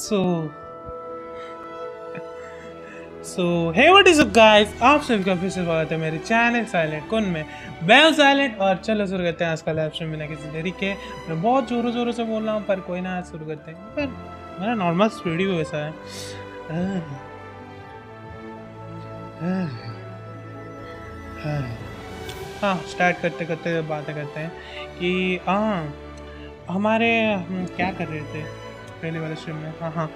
So hey what is up guys, आप सभी का फिर से स्वागत है मेरे चैनल साइलेंट कुन में। मैं हूं साइलेंट और चलो शुरू करते हैं आज का लाइव स्ट्रीम बिना किसी देरी के। मैं बहुत जोरों जोरों से बोल रहा हूं पर कोई ना, आज शुरू करते हैं। पर मेरा नॉर्मल स्पीड भी वैसा है। हाँ, स्टार्ट करते करते बातें करते हैं कि हमारे हम क्या कर रहे थे पहले वाले स्ट्रीम में। हाँ,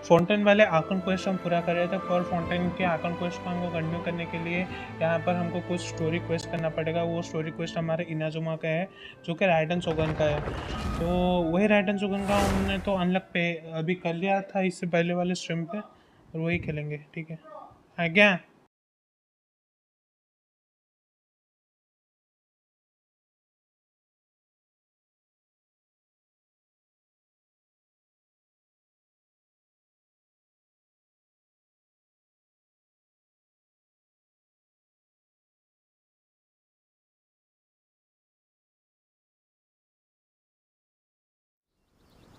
फाउंटेन वाले आइकन क्वेस्ट हम पूरा कर रहे थे। और फाउंटेन के आइकन क्वेस्ट को हमको कंटिन्यू करने के लिए यहाँ पर हमको कुछ स्टोरी क्वेस्ट करना पड़ेगा। वो स्टोरी क्वेस्ट हमारे इनाजुमा का है, जो कि राइडन शोगन का है। तो वही राइडन शोगन का हमने तो अनलॉक पे अभी कर लिया था इससे पहले वाले स्ट्रीम पे, और वही खेलेंगे। ठीक है, आज्ञा।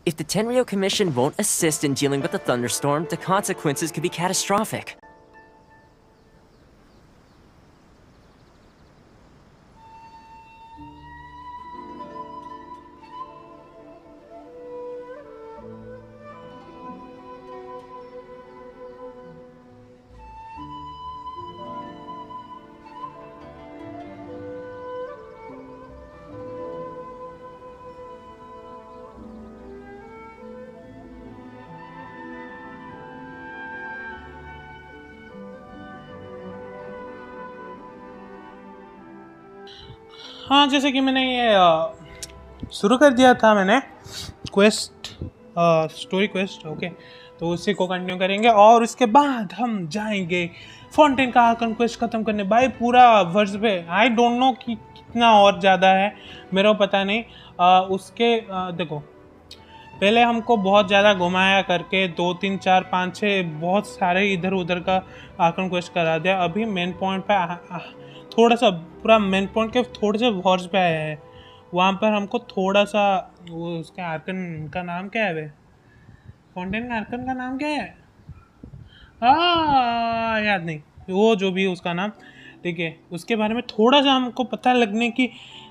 If the Tenryo Commission won't assist in dealing with the thunderstorm, the consequences could be catastrophic. हाँ, जैसे कि मैंने ये शुरू कर दिया था, मैंने क्वेस्ट स्टोरी क्वेस्ट। ओके, तो उसी को कंटिन्यू करेंगे और उसके बाद हम जाएंगे फाउंटेन का आइकन क्वेस्ट ख़त्म करने। भाई पूरा वर्ष पे आई डोंट नो कि कितना और ज़्यादा है, मेरे को पता नहीं। देखो, पहले हमको बहुत ज़्यादा घुमाया करके 2 3 4 5 6 बहुत सारे इधर उधर का आइकन क्वेस्ट करा दिया। अभी मेन पॉइंट पे थोड़ा सा, पूरा मेन पॉइंट के थोड़े से वर्ड्स पे आया है। वहाँ पर हमको थोड़ा सा वो उसके आर्कन का नाम क्या है, वे फाउंटेन का आर्कन का नाम क्या है, याद नहीं, वो जो भी उसका नाम। ठीक है, उसके बारे में थोड़ा सा हमको पता लगने की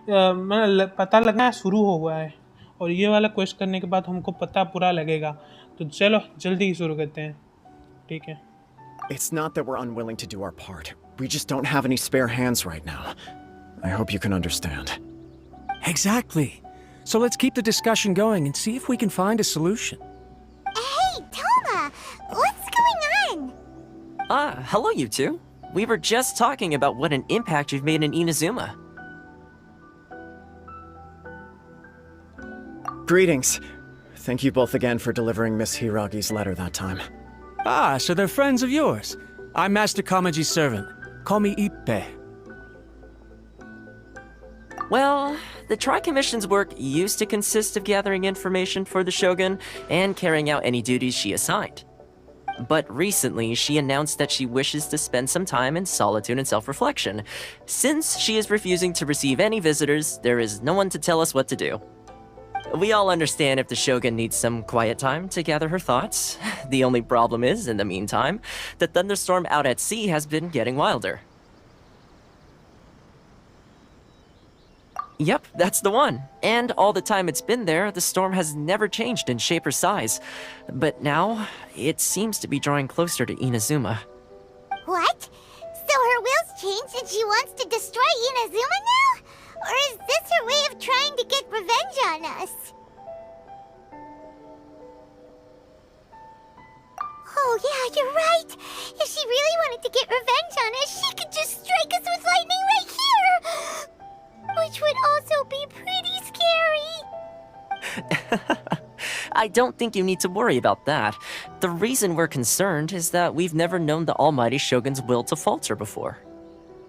पता लगना शुरू हो हुआ है। और ये वाला क्वेश्चन करने के बाद हमको पता पूरा लगेगा। तो चलो जल्दी ही शुरू करते हैं। ठीक है। It's not that we're unwilling to do our part. We just don't have any spare hands right now. I hope you can understand. Exactly. So let's keep the discussion going and see if we can find a solution. Hey, Toma! What's going on? Hello you two. We were just talking about what an impact you've made in Inazuma. Greetings. Thank you both again for delivering Miss Hiragi's letter that time. Ah, so they're friends of yours. I'm Master Kamaji's servant. Call me Ippe. Well, the Tri-Commission's work used to consist of gathering information for the Shogun and carrying out any duties she assigned. But recently, she announced that she wishes to spend some time in solitude and self-reflection. Since she is refusing to receive any visitors, there is no one to tell us what to do. We all understand if the Shogun needs some quiet time to gather her thoughts. The only problem is, in the meantime, the thunderstorm out at sea has been getting wilder. Yep, that's the one. And all the time it's been there, the storm has never changed in shape or size. But now, it seems to be drawing closer to Inazuma. What? So her will's changed and she wants to destroy Inazuma now? Or is this her way of trying to get revenge on us? Oh yeah, you're right. If she really wanted to get revenge on us, she could just strike us with lightning right here! Which would also be pretty scary. I don't think you need to worry about that. The reason we're concerned is that we've never known the Almighty Shogun's will to falter before.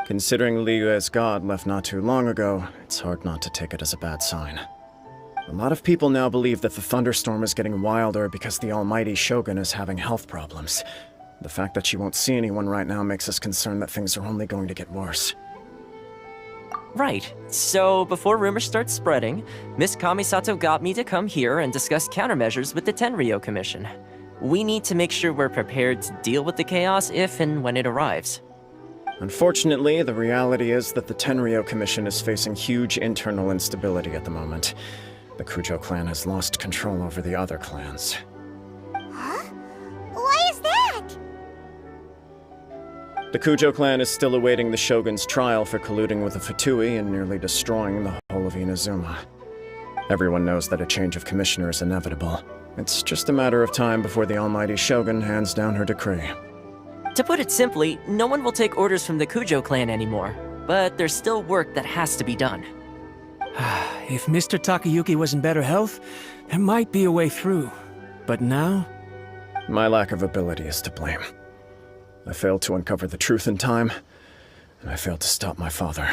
Considering Liyue's god left not too long ago, it's hard not to take it as a bad sign. A lot of people now believe that the thunderstorm is getting wilder because the almighty Shogun is having health problems. The fact that she won't see anyone right now makes us concerned that things are only going to get worse. Right. So, before rumors start spreading, Miss Kamisato got me to come here and discuss countermeasures with the Tenryo Commission. We need to make sure we're prepared to deal with the chaos if and when it arrives. Unfortunately, the reality is that the Tenryou Commission is facing huge internal instability at the moment. The Kujo clan has lost control over the other clans. Huh? Why is that? The Kujo clan is still awaiting the Shogun's trial for colluding with the Fatui and nearly destroying the whole of Inazuma. Everyone knows that a change of commissioner is inevitable. It's just a matter of time before the almighty Shogun hands down her decree. To put it simply, no one will take orders from the Kujo clan anymore, but there's still work that has to be done. If Mr. Takayuki was in better health, there might be a way through. But now? My lack of ability is to blame. I failed to uncover the truth in time, and I failed to stop my father.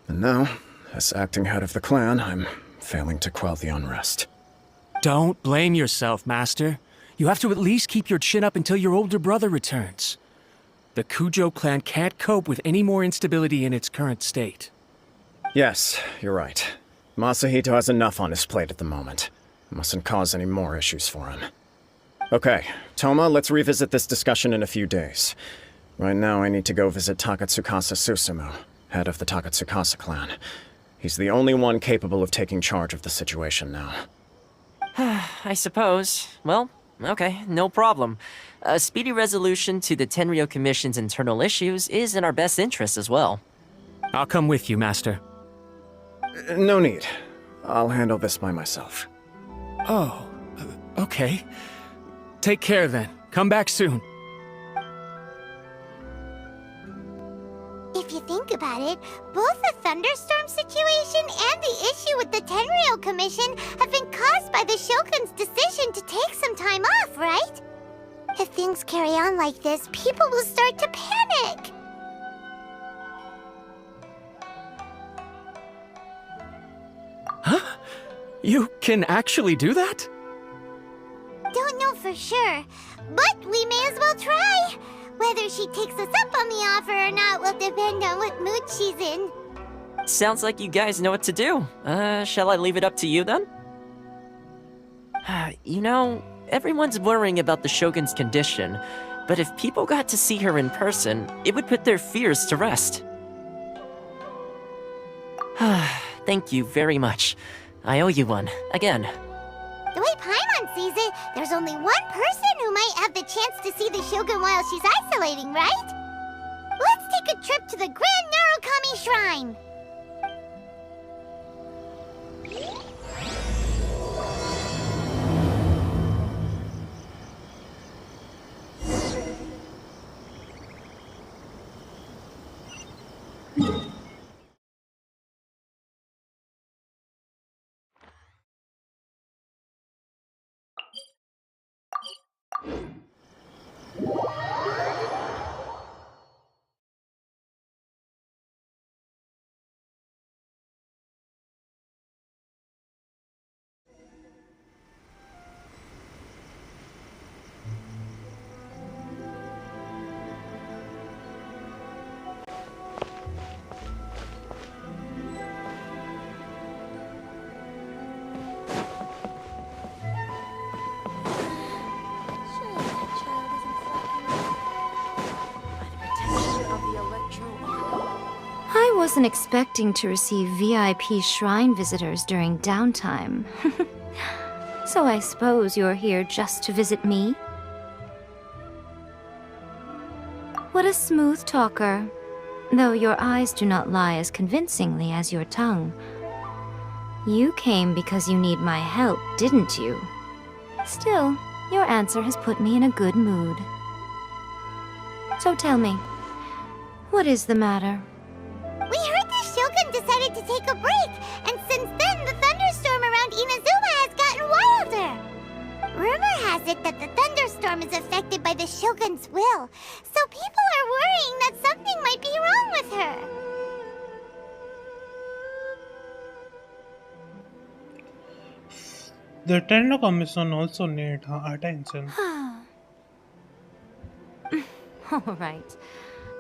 And now, as acting head of the clan, I'm failing to quell the unrest. Don't blame yourself, Master. You have to at least keep your chin up until your older brother returns. The Kujo clan can't cope with any more instability in its current state. Yes, you're right. Masahito has enough on his plate at the moment. Mustn't cause any more issues for him. Okay, Toma, let's revisit this discussion in a few days. Right now I need to go visit Takatsukasa Susumu, head of the Takatsukasa clan. He's the only one capable of taking charge of the situation now. I suppose. Well, okay, no problem. A speedy resolution to the Tenryou Commission's internal issues is in our best interest as well. I'll come with you, Master. No need. I'll handle this by myself. Oh, okay. Take care then. Come back soon. If you think about it, both the thunderstorm situation and the issue with the Tenryou Commission have been caused by the Shogun's decision to take some time off, right? If things carry on like this, people will start to panic. Huh? You can actually do that? Don't know for sure, but we may as well try. Whether she takes us up on the offer or not will depend on what mood she's in. Sounds like you guys know what to do. Shall I leave it up to you then? You know, everyone's worrying about the Shogun's condition, but if people got to see her in person, it would put their fears to rest. Thank you very much. I owe you one, again. The way Paimon sees it, there's only one person who might have the chance to see the Shogun while she's isolating, right? Let's take a trip to the Grand Narukami Shrine! I wasn't expecting to receive VIP shrine visitors during downtime. So I suppose you're here just to visit me? What a smooth talker. Though your eyes do not lie as convincingly as your tongue. You came because you need my help, didn't you? Still, your answer has put me in a good mood. So tell me, what is the matter? We heard the Shogun decided to take a break, and since then the thunderstorm around Inazuma has gotten wilder. Rumor has it that the thunderstorm is affected by the Shogun's will, so people are worrying that something might be wrong with her. The Tenryou Commission also need attention. All right.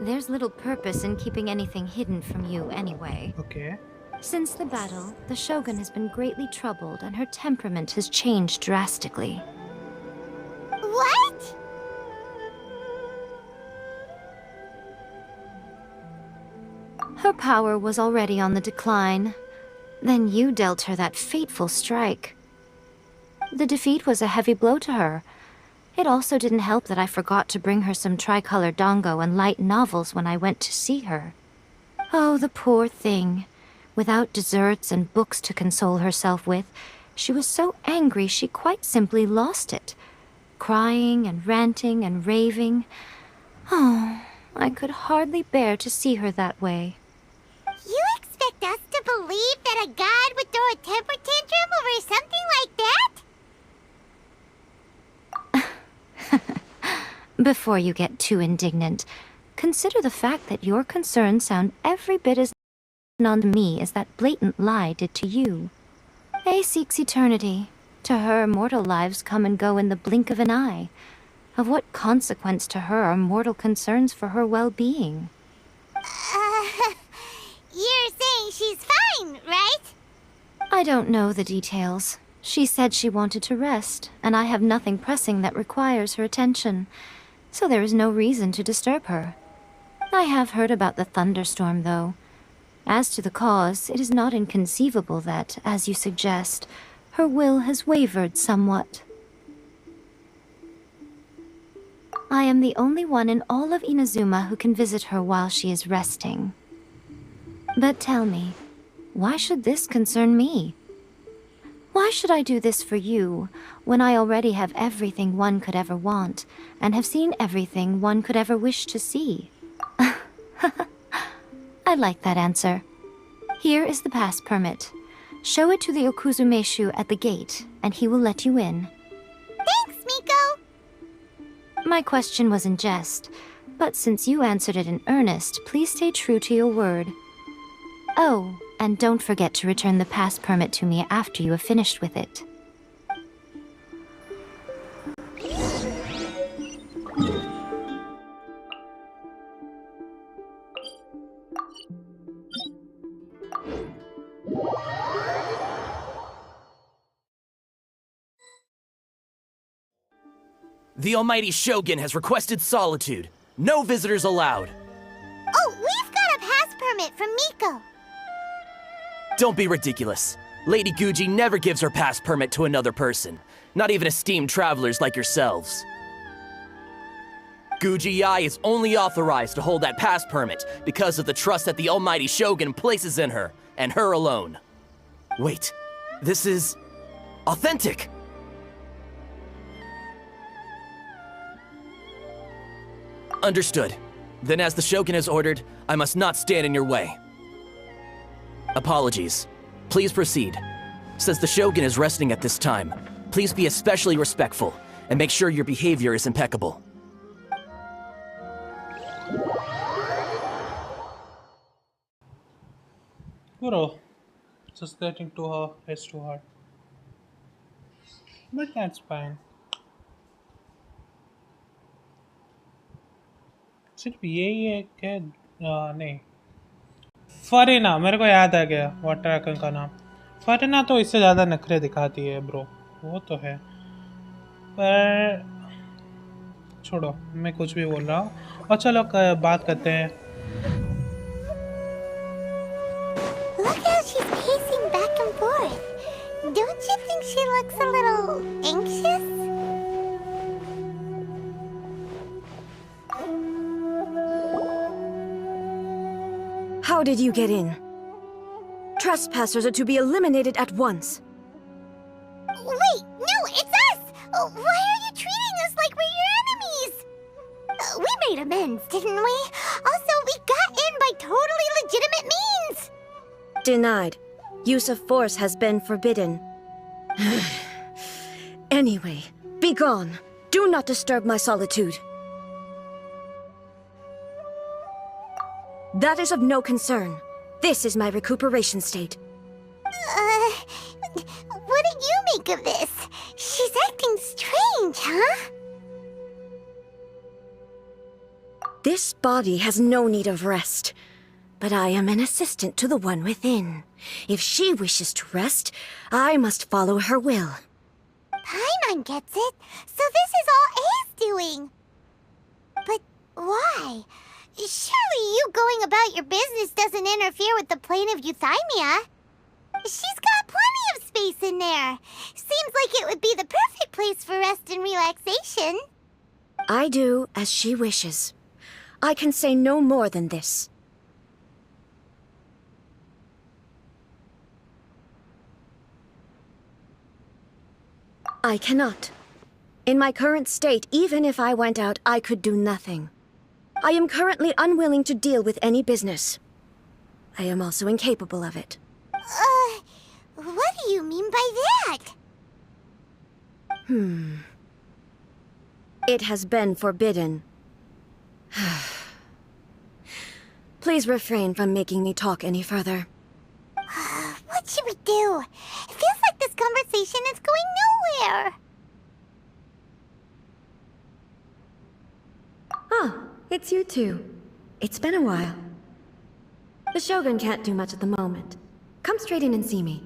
There's little purpose in keeping anything hidden from you anyway. Okay. Since the battle, the Shogun has been greatly troubled and her temperament has changed drastically. What Her power was already on the decline. Then you dealt her that fateful strike. The defeat was a heavy blow to her. It also didn't help that I forgot to bring her some tricolor dongo and light novels when I went to see her. Oh, the poor thing. Without desserts and books to console herself with, she was so angry she quite simply lost it. Crying and ranting and raving. Oh, I could hardly bear to see her that way. You expect us to believe that a god would throw a temper tantrum over something like that? Before you get too indignant, consider the fact that your concerns sound every bit as on to me as that blatant lie did to you. A seeks eternity. To her, mortal lives come and go in the blink of an eye. Of what consequence to her are mortal concerns for her well-being? You're saying she's fine, right? I don't know the details. She said she wanted to rest, and I have nothing pressing that requires her attention, so there is no reason to disturb her. I have heard about the thunderstorm, though. As to the cause, it is not inconceivable that, as you suggest, her will has wavered somewhat. I am the only one in all of Inazuma who can visit her while she is resting. But tell me, why should this concern me? Why should I do this for you, when I already have everything one could ever want, and have seen everything one could ever wish to see? I like that answer. Here is the pass permit. Show it to the Okuzumeshu at the gate, and he will let you in. Thanks, Miko! My question was in jest, but since you answered it in earnest, please stay true to your word. Oh, and don't forget to return the pass permit to me after you have finished with it. The almighty Shogun has requested solitude. No visitors allowed. Oh, we've got a pass permit from Miko. Don't be ridiculous. Lady Guji never gives her pass permit to another person, not even esteemed travelers like yourselves. Guji Ai is only authorized to hold that pass permit because of the trust that the almighty Shogun places in her, and her alone. Wait, this is authentic. Understood. Then as the Shogun has ordered, I must not stand in your way. Apologies. Please proceed. Since the Shogun is resting at this time, please be especially respectful, and make sure your behavior is impeccable. Bro, just getting to her is too hard. But that's fine. सिर्फ यही है कि नहीं फरीना मेरे को याद आ गया water icon का नाम फरीना तो इससे ज़्यादा नखरे दिखाती है ब्रो वो तो है पर छोड़ो मैं कुछ भी बोल रहा हूँ और चलो बात करते हैं Look how she's pacing back and forth. Don't you think she looks a little anxious? How did you get in? Trespassers are to be eliminated at once. Wait, no, it's us! Why are you treating us like we're your enemies? We made amends, didn't we? Also, we got in by totally legitimate means! Denied. Use of force has been forbidden. Anyway, be gone. Do not disturb my solitude. That is of no concern. This is my recuperation state. What do you make of this? She's acting strange, huh? This body has no need of rest. But I am an assistant to the one within. If she wishes to rest, I must follow her will. Paimon gets it. So this is all A's doing. But why? Surely you going about your business doesn't interfere with the plane of euthymia. She's got plenty of space in there. Seems like it would be the perfect place for rest and relaxation. I do as she wishes. I can say no more than this. I cannot. In my current state, even if I went out, I could do nothing. I am currently unwilling to deal with any business. I am also incapable of it. What do you mean by that? It has been forbidden. Please refrain from making me talk any further. What should we do? It feels like this conversation is going nowhere. Ah, it's you two. It's been a while. The Shogun can't do much at the moment. Come straight in and see me.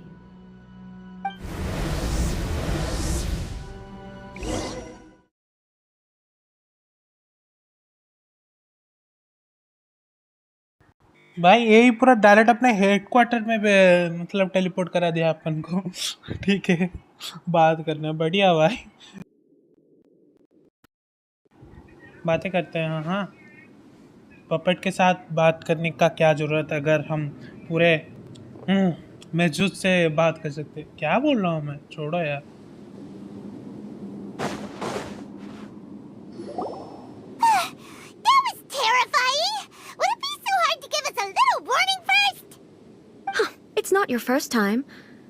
भाई यही पूरा direct अपने headquarter में मतलब teleport करा दिया अपन को। ठीक है, बात करना बढ़िया भाई, बातें करते हैं। हाँ, पपेट के साथ बात करने का क्या जरूरत है अगर हम पूरे महजूद से बात कर सकते। क्या बोल रहा हूँ मैं, छोड़ो यार। It's not your first time.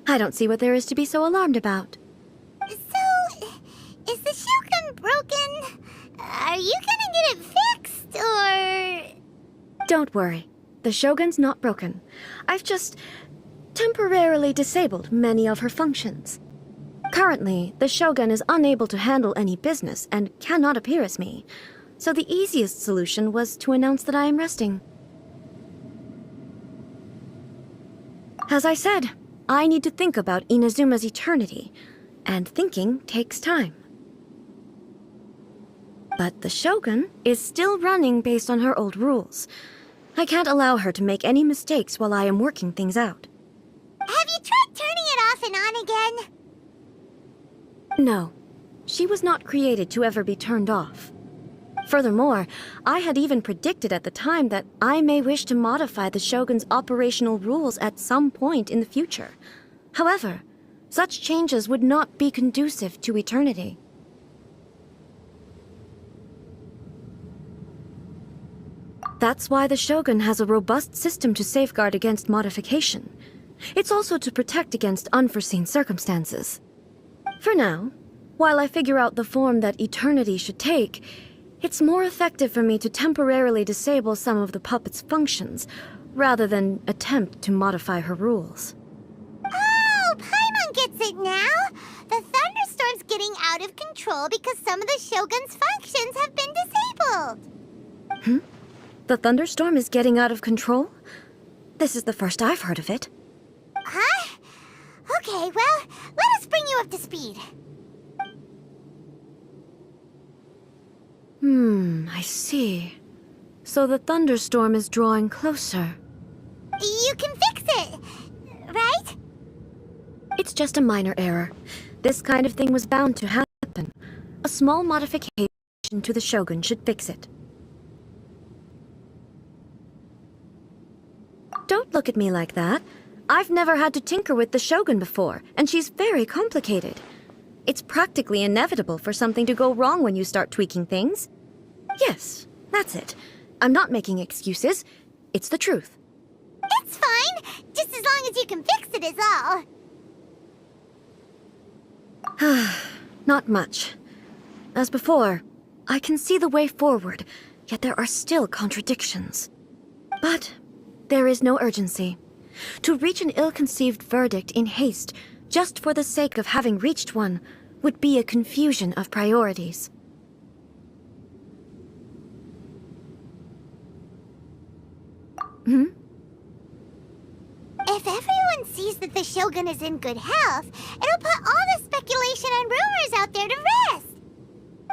I don't see what there is to be so alarmed about. So, is the Shogun broken? Are you gonna get it fixed, or...? Don't worry. The Shogun's not broken. I've just temporarily disabled many of her functions. Currently, the Shogun is unable to handle any business and cannot appear as me. So the easiest solution was to announce that I am resting. As I said, I need to think about Inazuma's eternity, and thinking takes time. But the Shogun is still running based on her old rules. I can't allow her to make any mistakes while I am working things out. Have you tried turning it off and on again? No. She was not created to ever be turned off. Furthermore, I had even predicted at the time that I may wish to modify the Shogun's operational rules at some point in the future. However, such changes would not be conducive to eternity. That's why the Shogun has a robust system to safeguard against modification. It's also to protect against unforeseen circumstances. For now, while I figure out the form that eternity should take, it's more effective for me to temporarily disable some of the puppet's functions, rather than attempt to modify her rules. Oh, Paimon gets it now! The thunderstorm's getting out of control because some of the Shogun's functions have been disabled! The thunderstorm is getting out of control? This is the first I've heard of it. Huh? Okay, well, let us bring you up to speed. I see. So the thunderstorm is drawing closer. You can fix it, right? It's just a minor error. This kind of thing was bound to happen. A small modification to the Shogun should fix it. Don't look at me like that. I've never had to tinker with the Shogun before, and she's very complicated. It's practically inevitable for something to go wrong when you start tweaking things. Yes, that's it. I'm not making excuses. It's the truth. It's fine, just as long as you can fix it is all. Not much. As before, I can see the way forward, yet there are still contradictions. But there is no urgency. To reach an ill-conceived verdict in haste, just for the sake of having reached one, would be a confusion of priorities. If everyone sees that the Shogun is in good health, it'll put all the speculation and rumors out there to rest.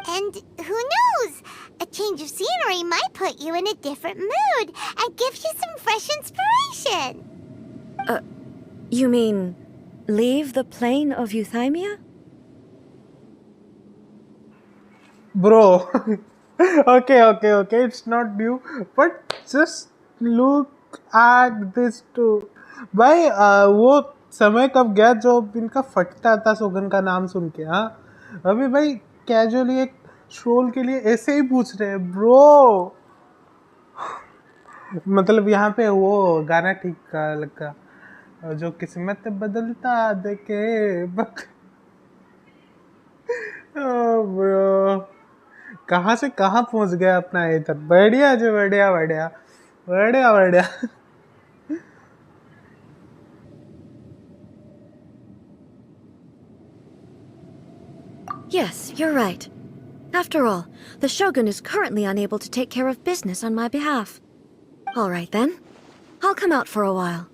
And who knows? Change of scenery might put you in a different mood and give you some fresh inspiration. You mean leave the plane of Euthymia? Bro, okay, it's not new, but just look at this too. भाई वो समय कब गया जो इनका फटता था शोगन का नाम सुन के. हाँ, अभी भाई कैजुअली एक शोल के लिए ऐसे ही पूछ रहे हैं ब्रो. मतलब यहाँ पे वो गाना ठीक लगा, जो किस्मत बदलता देखे ब्रो. कहाँ से कहाँ पहुँच गया अपना इधर. बढ़िया जो बढ़िया. Yes, you're right. After all, the Shogun is currently unable to take care of business on my behalf. All right then. I'll come out for a while.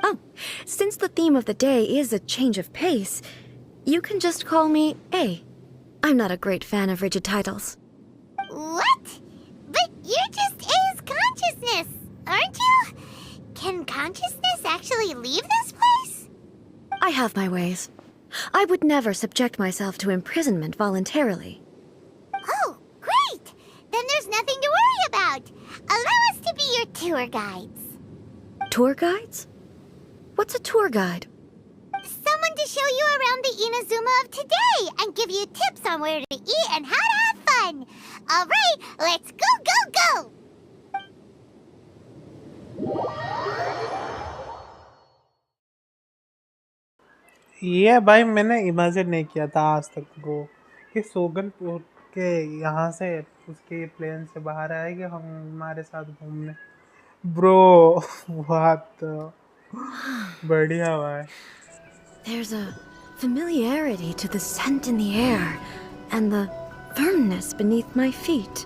Oh, since the theme of the day is a change of pace, you can just call me A. I'm not a great fan of rigid titles. What? But you're just A's consciousness, aren't you? Can consciousness actually leave this place? I have my ways. I would never subject myself to imprisonment voluntarily. Oh, great! Then there's nothing to worry about. Allow us to be your tour guides. Tour guides? What's a tour guide? Someone to show you around the Inazuma of today and give you tips on where to eat and how to have fun. All right, let's go! ये भाई मैंने imagine नहीं किया था आज तक वो कि शोगन के यहाँ से उसके प्लेन से बाहर आएगी हमारे साथ घूमने. ब्रो बहुत बढ़िया भाई. There's a familiarity to the scent in the air and the firmness beneath my feet.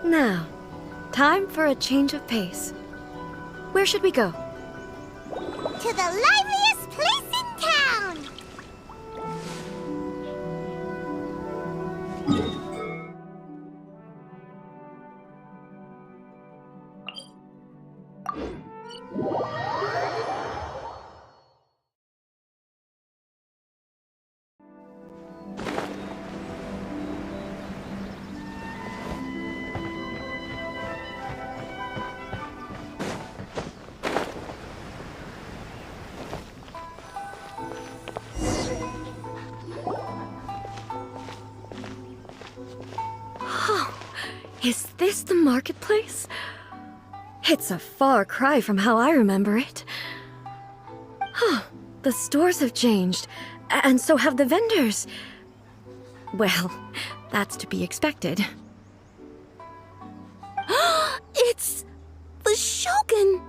Now, time for a change of pace. Where should we go? To the liveliest place in town! Is this the marketplace? It's a far cry from how I remember it. The stores have changed, and so have the vendors. Well, that's to be expected. It's the Shogun!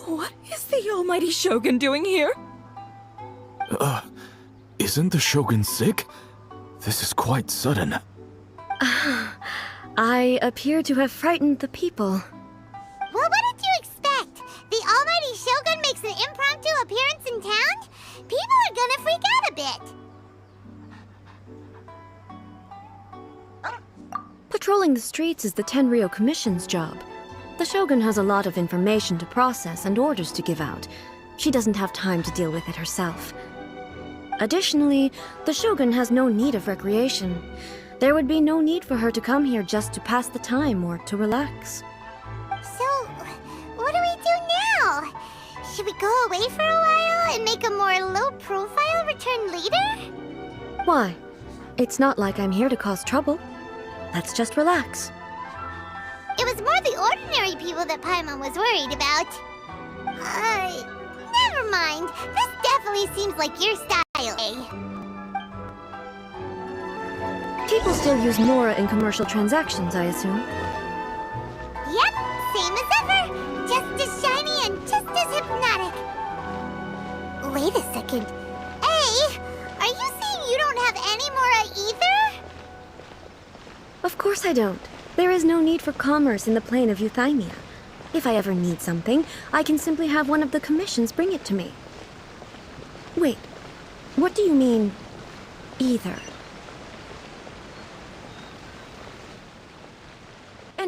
What is the almighty Shogun doing here? Isn't the Shogun sick? This is quite sudden. I appear to have frightened the people. Well, what did you expect? The almighty Shogun makes an impromptu appearance in town? People are gonna freak out a bit. Patrolling the streets is the Tenryou Commission's job. The Shogun has a lot of information to process and orders to give out. She doesn't have time to deal with it herself. Additionally, the Shogun has no need of recreation. There would be no need for her to come here just to pass the time or to relax. So, what do we do now? Should we go away for a while and make a more low-profile return later? Why? It's not like I'm here to cause trouble. Let's just relax. It was more the ordinary people that Paimon was worried about. Never mind. This definitely seems like your style, eh? People still use Mora in commercial transactions, I assume. Yep, same as ever. Just as shiny and just as hypnotic. Wait a second. Hey, are you saying you don't have any Mora either? Of course I don't. There is no need for commerce in the plane of Euthymia. If I ever need something, I can simply have one of the commissions bring it to me. Wait, what do you mean, either?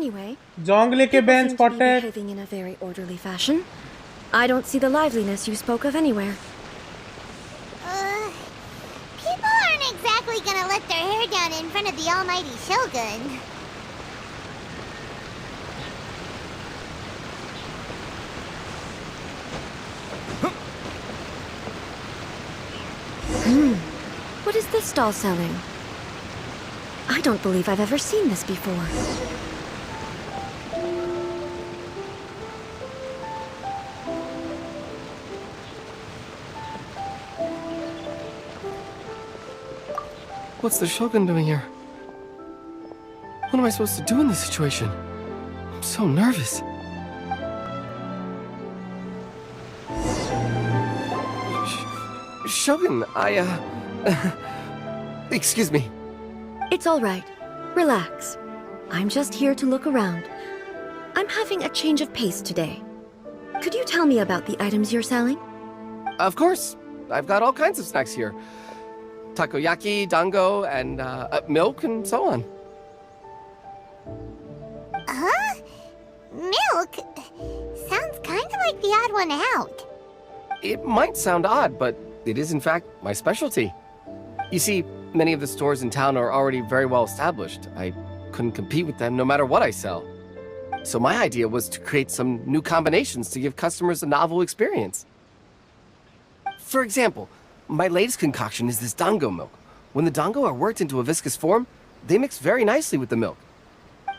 Anyway, जोंगले के people bench seem to be spotted. behaving in a very orderly fashion. I don't see the liveliness you spoke of anywhere. People aren't exactly gonna let their hair down in front of the almighty Shogun. What is this stall selling? I don't believe I've ever seen this before. What's the Shogun doing here? What am I supposed to do in this situation? I'm so nervous. Shogun, excuse me. It's all right. Relax. I'm just here to look around. I'm having a change of pace today. Could you tell me about the items you're selling? Of course. I've got all kinds of snacks here. Takoyaki, dango, and milk, and so on. Huh? Milk? Sounds kind of like the odd one out. It might sound odd, but it is in fact my specialty. You see, many of the stores in town are already very well established. I couldn't compete with them no matter what I sell. So my idea was to create some new combinations to give customers a novel experience. For example, my latest concoction is this dango milk. When the dango are worked into a viscous form, they mix very nicely with the milk.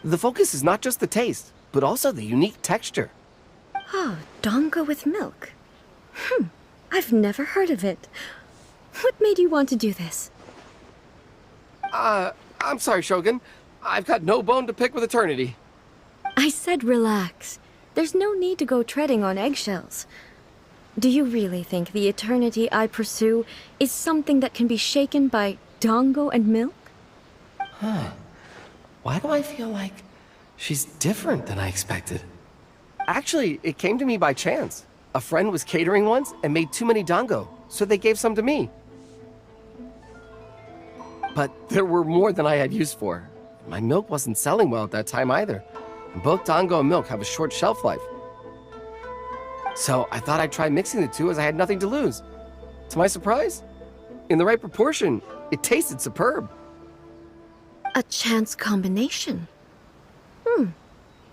The focus is not just the taste, but also the unique texture. Oh, dango with milk. I've never heard of it. What made you want to do this? I'm sorry, Shogun. I've got no bone to pick with eternity. I said relax. There's no need to go treading on eggshells. Do you really think the eternity I pursue is something that can be shaken by dango and milk? Why do I feel like she's different than I expected? Actually, it came to me by chance. A friend was catering once and made too many dango, so they gave some to me. But there were more than I had use for. My milk wasn't selling well at that time either. And both dango and milk have a short shelf life. So I thought I'd try mixing the two as I had nothing to lose. To my surprise, in the right proportion, it tasted superb. A chance combination.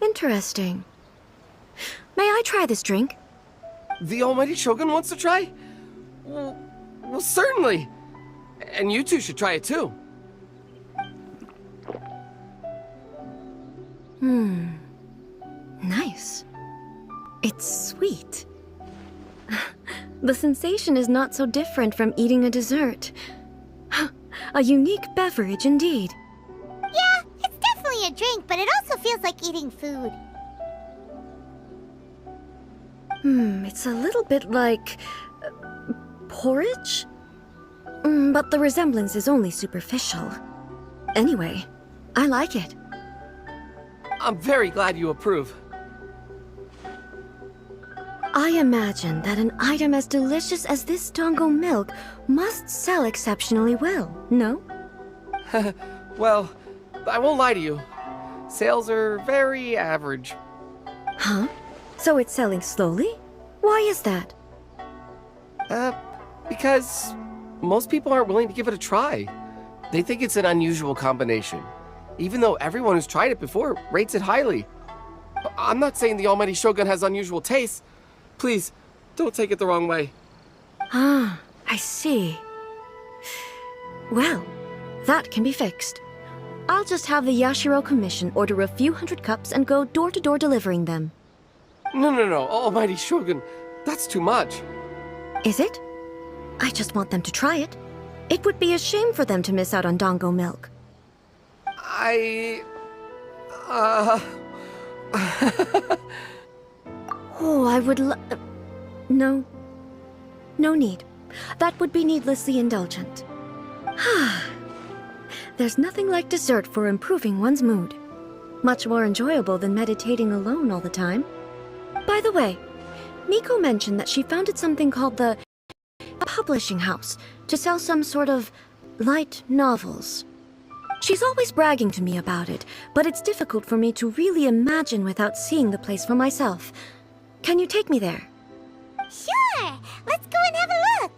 Interesting. May I try this drink? The almighty Shogun wants to try? Well, certainly. And you two should try it too. Nice. It's sweet. The sensation is not so different from eating a dessert. A unique beverage indeed. Yeah, it's definitely a drink, but it also feels like eating food. It's a little bit like... porridge? But the resemblance is only superficial. Anyway, I like it. I'm very glad you approve. I imagine that an item as delicious as this dango milk must sell exceptionally well, no? Well, I won't lie to you. Sales are very average. Huh? So it's selling slowly? Why is that? Because most people aren't willing to give it a try. They think it's an unusual combination, even though everyone who's tried it before rates it highly. I'm not saying the almighty Shogun has unusual tastes. Please, don't take it the wrong way. Ah, I see. Well, that can be fixed. I'll just have the Yashiro Commission order a few hundred cups and go door-to-door delivering them. No, almighty Shogun. That's too much. Is it? I just want them to try it. It would be a shame for them to miss out on dango milk. Oh, I would No. No need. That would be needlessly indulgent. There's nothing like dessert for improving one's mood. Much more enjoyable than meditating alone all the time. By the way, Miko mentioned that she founded something called the Publishing House to sell some sort of light novels. She's always bragging to me about it, but it's difficult for me to really imagine without seeing the place for myself. Can you take me there? Sure! Let's go and have a look!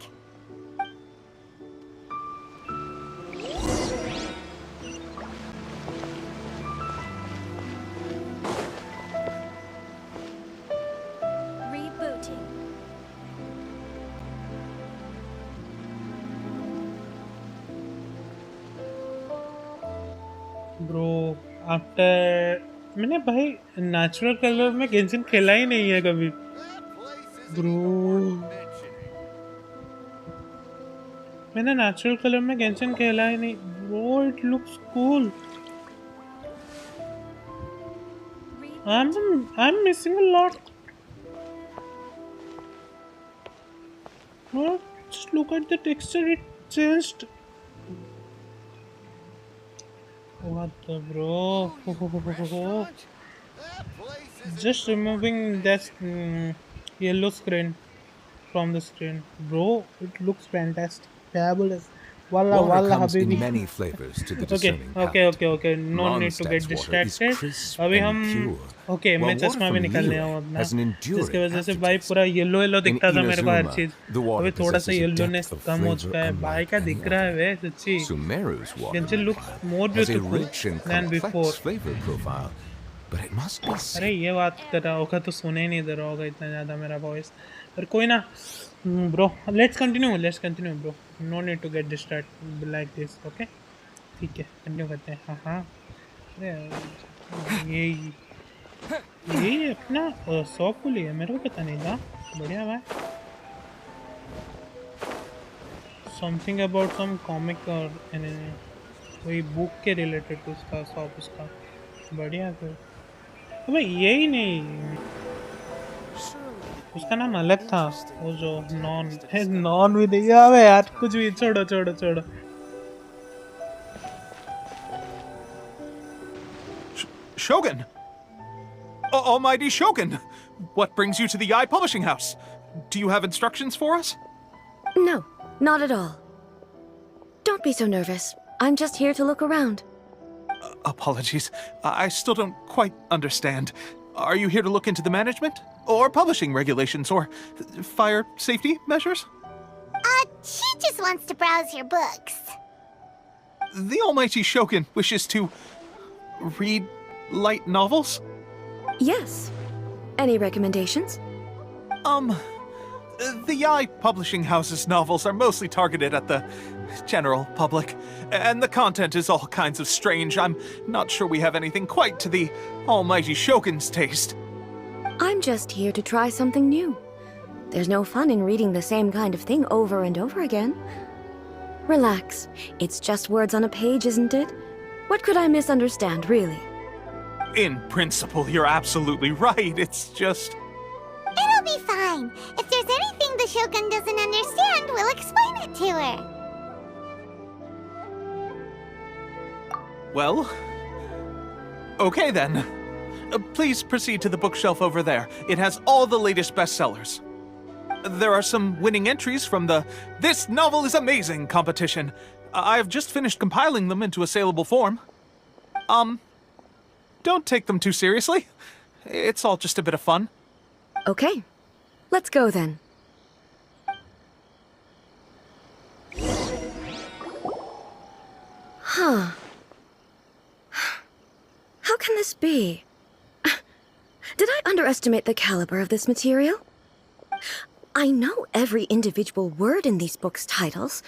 Rebooting. Bro after मैंने भाई natural colour में Genshin खेला ही नहीं है कभी bro मैंने natural colour में Genshin खेला ही नहीं bro it looks cool I'm missing a lot. Bro, just look at the texture, it changed. What the bro? Just removing that yellow screen from the screen. Bro, it looks fantastic. Fabulous. Walla walla habibi. Many flavors to the Okay. No need to get distracted. अभी हम okay मैं चश्मा भी निकालने आऊँ अपना जिसकी वजह से भाई पूरा येलो दिखता था मेरे को हर चीज अभी थोड़ा सा येलोनेस कम हो चुका है भाई क्या दिख रहा है वे सच्ची Genshin looks more beautiful than before अरे ये बात कर रहा होगा तो सुने ही नहीं दे रहा होगा इतना ज़्यादा मेरा वॉइस पर कोई ना bro let's continue bro no need to get distracted like this okay ठीक है कंटिन्यू करते हैं हाँ अरे ये अपना शॉप खुली है मेरे को पता नहीं था बढ़िया भाई समथिंग अबाउट सम कॉमिक और कोई बुक के रिलेटेड उसका शॉप उसका बढ़िया फिर तो भाई यही नहीं उसका नाम अलग था वो जो नॉन भी नहीं आवे यार कुछ भी छोड़ो Shogun! Almighty Shogun! What brings you to the Eye Publishing House? Do you have instructions for us? No, not at all. Don't be so nervous. I'm just here to look around. Apologies. I still don't quite understand. Are you here to look into the management? Or publishing regulations? Or fire safety measures? She just wants to browse your books. The Almighty Shogun wishes to read light novels? Yes. Any recommendations? The Eye Publishing House's novels are mostly targeted at the general public, and the content is all kinds of strange. I'm not sure we have anything quite to the Almighty Shogun's taste. I'm just here to try something new. There's no fun in reading the same kind of thing over and over again. Relax. It's just words on a page, isn't it? What could I misunderstand, really? In principle, you're absolutely right. It's just... It'll be fine. If there's anything the Shogun doesn't understand, we'll explain it to her. Well... Okay then. Please proceed to the bookshelf over there. It has all the latest bestsellers. There are some winning entries from the This Novel is Amazing competition. I've just finished compiling them into a saleable form. Don't take them too seriously. It's all just a bit of fun. Okay. Let's go then. Huh. How can this be? Did I underestimate the caliber of this material? I know every individual word in these books' titles,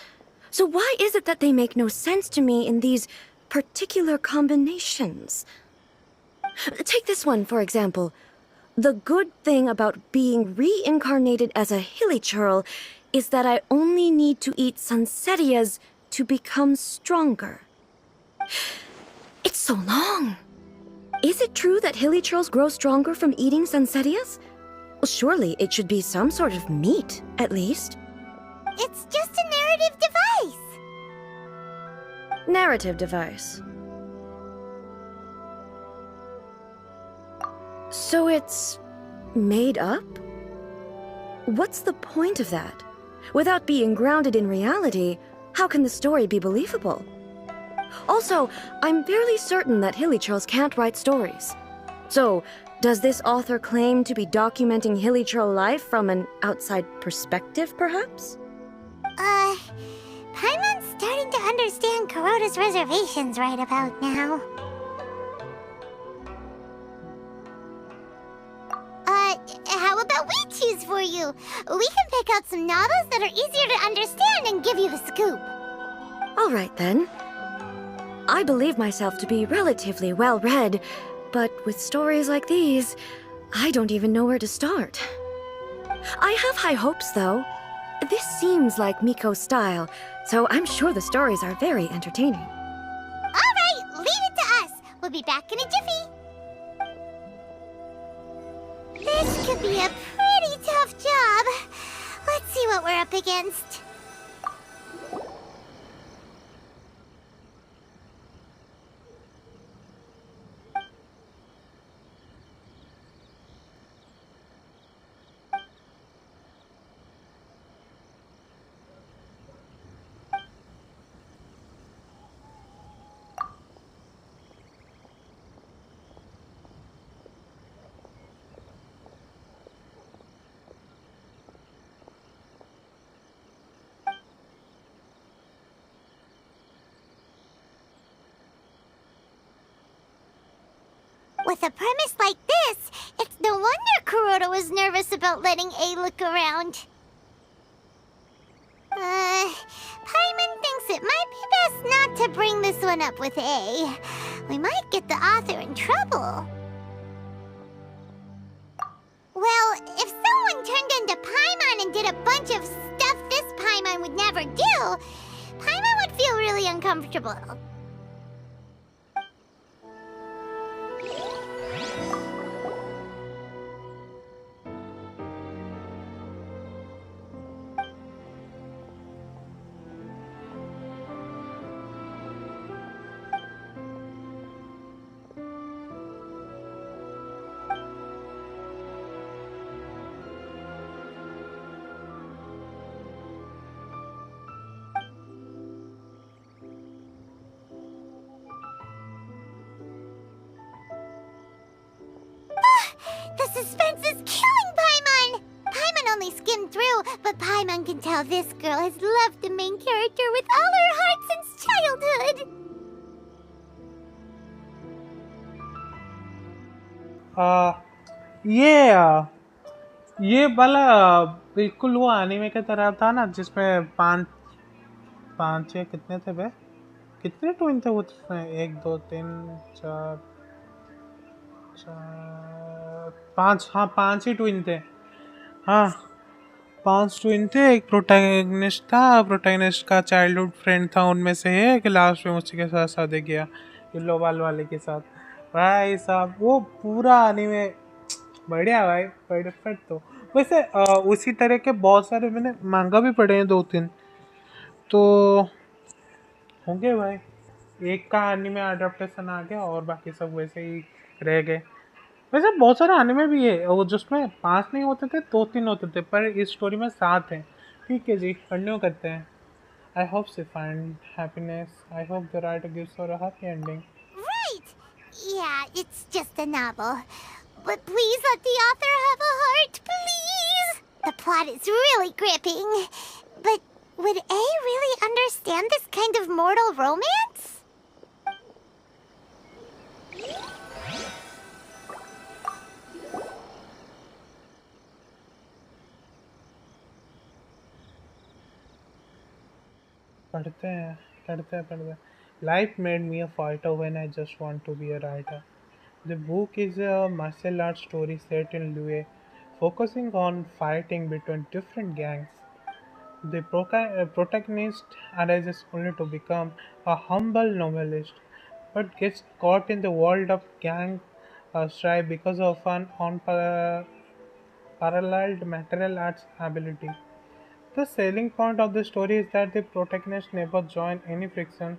so why is it that they make no sense to me in these particular combinations? Take this one, for example. The good thing about being reincarnated as a hilly churl is that I only need to eat sunsettias to become stronger. It's so long. Is it true that hilly churls grow stronger from eating sunsettias? Well, surely it should be some sort of meat, at least. It's just a narrative device. Narrative device. So it's made up? What's the point of that? Without being grounded in reality, how can the story be believable? Also, I'm fairly certain that Hilichurls can't write stories. So, does this author claim to be documenting Hilichurl life from an outside perspective, perhaps? Paimon's starting to understand Kuroda's reservations right about now. How about we choose for you? We can pick out some novels that are easier to understand and give you the scoop. All right, then. I believe myself to be relatively well-read, but with stories like these, I don't even know where to start. I have high hopes, though. This seems like Miko's style, so I'm sure the stories are very entertaining. All right, leave it to us. We'll be back in a jiffy. This could be a pretty tough job. Let's see what we're up against. With a premise like this, it's no wonder Kuroda was nervous about letting A look around. Paimon thinks it might be best not to bring this one up with A. We might get the author in trouble. Well, if someone turned into Paimon and did a bunch of stuff this Paimon would never do, Paimon would feel really uncomfortable. The suspense is killing Paimon! Paimon only skimmed through, but Paimon can tell this girl has loved the main character with all her heart since childhood. ये वाला बिल्कुल वो anime की तरह था ना, जिसमें पांच छह कितने थे बे? कितने ट्विन थे वो उसमें? 1 2 3 4 5, हाँ 5 ही ट्विन थे। हाँ 5 ट्विन थे। एक प्रोटैगनिस्ट था, प्रोटैगनिस्ट का चाइल्डहुड फ्रेंड था उनमें से एक, लास्ट में उसी के साथ शादी किया, येलो बाल वाले के साथ। भाई साहब वो पूरा एनीमे बढ़िया भाई, परफेक्ट। तो वैसे उसी तरह के बहुत सारे मैंने मांगा भी पढ़े हैं 2-3, तो होंगे भाई। एक का एनीमे अडैप्टेशन आ गया और बाकी सब वैसे ही रह गए। वैसे बहुत सारे एनीमे भी है वो जिसमें 5 नहीं होते थे, 2-3 होते थे, पर इस स्टोरी में 7 हैं। ठीक है जी, कंटिन्यू करते हैं। I hope she find happiness. I hope the writer gives her a happy ending. Right! Yeah, it's just a novel. But please let the author have a heart, please! The plot is really gripping. But would A really understand this kind of mortal romance? पढ़ते हैं। Life made me a fighter when I just want to be a writer. The book is a martial arts story set in Lue, focusing on fighting between different gangs. The protagonist arises only to become a humble novelist, but gets caught in the world of gang strife because of an unparalleled martial arts ability. The selling point of the story is that the protagonist never joins any faction,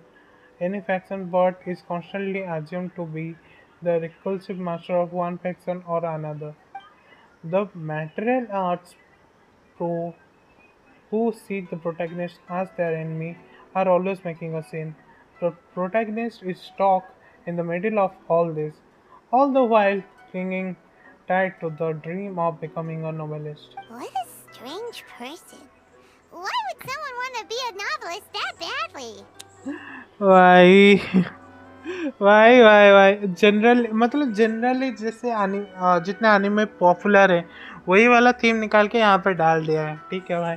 but is constantly assumed to be the reclusive master of one faction or another. The martial arts pro who see the protagonist as their enemy are always making a scene. The protagonist is stuck in the middle of all this, all the while clinging tight to the dream of becoming a novelist. What a strange person. Why would someone want to be a novelist that badly? Why? Why? General मतलब generally जैसे जितने anime popular है वही वाला theme निकाल के यहाँ पे डाल दिया है. ठीक है भाई.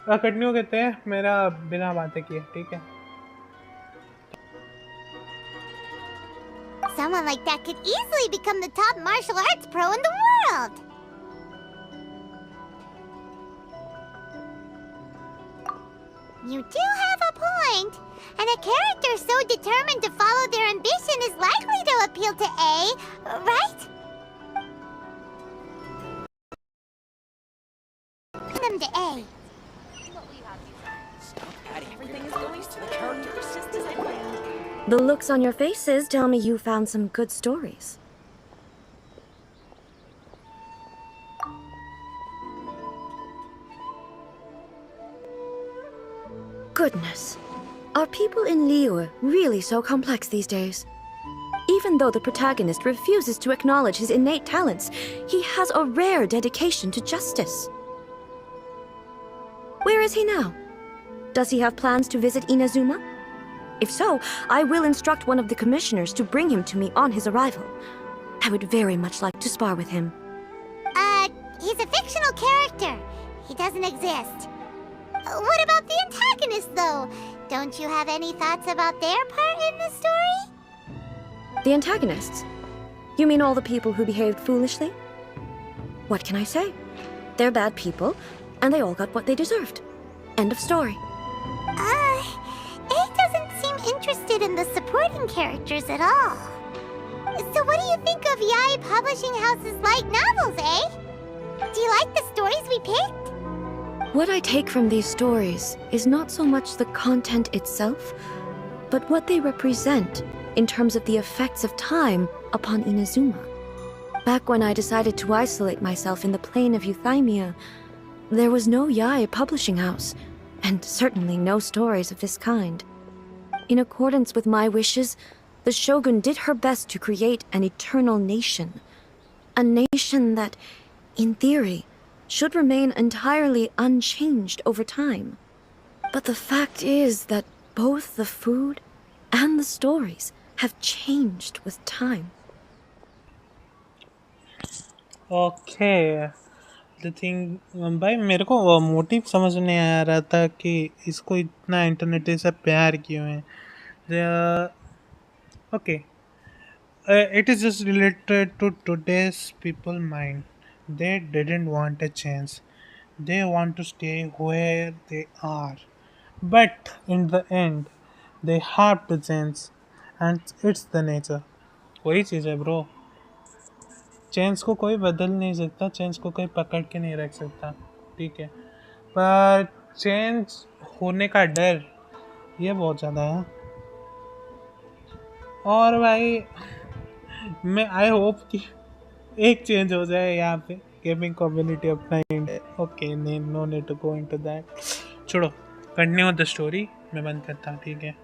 कंटिन्यू करते हैं मेरा बिना बातें किए. ठीक है. Someone like that could easily become the top martial arts pro in the world. You do have a point. And a character so determined to follow their ambition is likely to appeal to A, right? Them to A. Everything is going to the characters just as I planned. The looks on your faces tell me you found some good stories. Goodness. Are people in Liyue really so complex these days? Even though the protagonist refuses to acknowledge his innate talents, he has a rare dedication to justice. Where is he now? Does he have plans to visit Inazuma? If so, I will instruct one of the commissioners to bring him to me on his arrival. I would very much like to spar with him. He's a fictional character. He doesn't exist. What about the antagonist, though? Don't you have any thoughts about their part in the story? The antagonists? You mean all the people who behaved foolishly? What can I say? They're bad people, and they all got what they deserved. End of story. A doesn't seem interested in the supporting characters at all. So what do you think of Yae Publishing House's light novels, eh? Do you like the stories we picked? What I take from these stories is not so much the content itself, but what they represent in terms of the effects of time upon Inazuma. Back when I decided to isolate myself in the plain of Euthymia, there was no Yae publishing house, and certainly no stories of this kind. In accordance with my wishes, the Shogun did her best to create an eternal nation. A nation that, in theory, should remain entirely unchanged over time. But the fact is that both the food and the stories have changed with time. Okay. The thing, भाई मेरे को motive समझ नहीं आ रहा था कि इसको इतना इंटरनेट से प्यार क्यों है. Okay. It is just related to today's people mind. They didn't want a change. They want to stay where they are. But in the end, they have to change. And it's the nature. वही चीज़ है bro. Change को कोई बदल नहीं सकता. Change को कोई पकड़ के नहीं रख सकता. ठीक है. पर चेंज होने का डर ये बहुत ज़्यादा है. और भाई मैं आई होप कि एक चेंज हो जाए यहाँ पे गेमिंग कम्युनिटी अपना India. Okay no need to go into that. छोड़ो कंटिन्यू द स्टोरी. मैं बंद करता. ठीक है.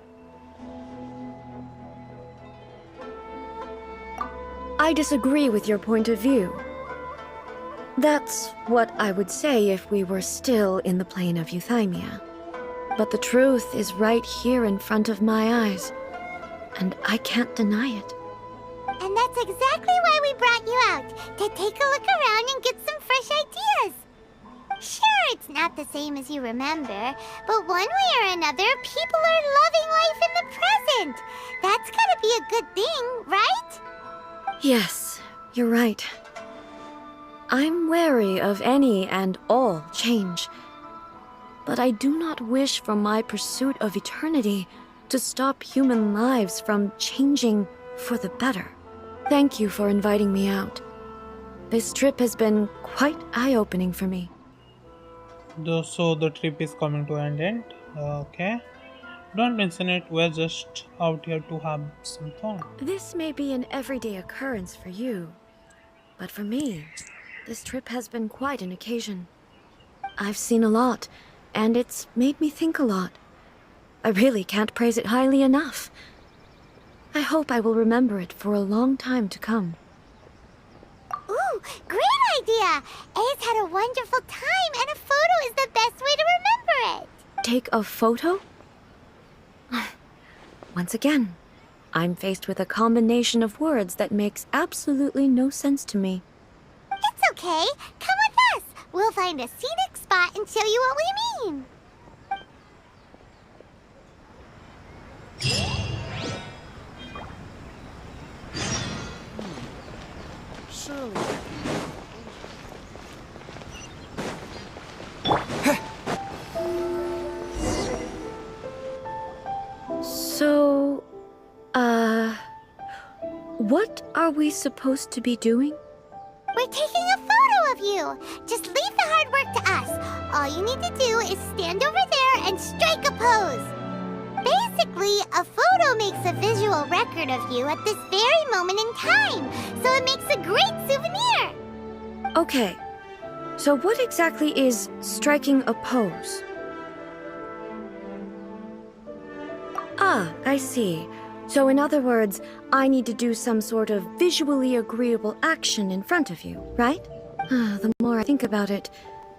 I disagree with your point of view. That's what I would say if we were still in the plane of Euthymia. But the truth is right here in front of my eyes, and I can't deny it. And that's exactly why we brought you out, to take a look around and get some fresh ideas. Sure, it's not the same as you remember, but one way or another, people are loving life in the present. That's gotta be a good thing, right? Yes, you're right. I'm wary of any and all change. But I do not wish for my pursuit of eternity to stop human lives from changing for the better. Thank you for inviting me out. This trip has been quite eye-opening for me. So the trip is coming to an end. Okay. Don't mention it. We're just out here to have some fun. This may be an everyday occurrence for you, but for me, this trip has been quite an occasion. I've seen a lot, and it's made me think a lot. I really can't praise it highly enough. I hope I will remember it for a long time to come. Ooh, great idea! A's had a wonderful time, and a photo is the best way to remember it. Take a photo? Once again, I'm faced with a combination of words that makes absolutely no sense to me. It's okay. Come with us. We'll find a scenic spot and show you what we mean. So, what are we supposed to be doing? We're taking a photo of you. Just leave the hard work to us. All you need to do is stand over there and strike a pose. Basically, a photo makes a visual record of you at this very moment in time, so it makes a great souvenir. Okay, so what exactly is striking a pose? Ah, I see. So in other words, I need to do some sort of visually agreeable action in front of you, right? The more I think about it,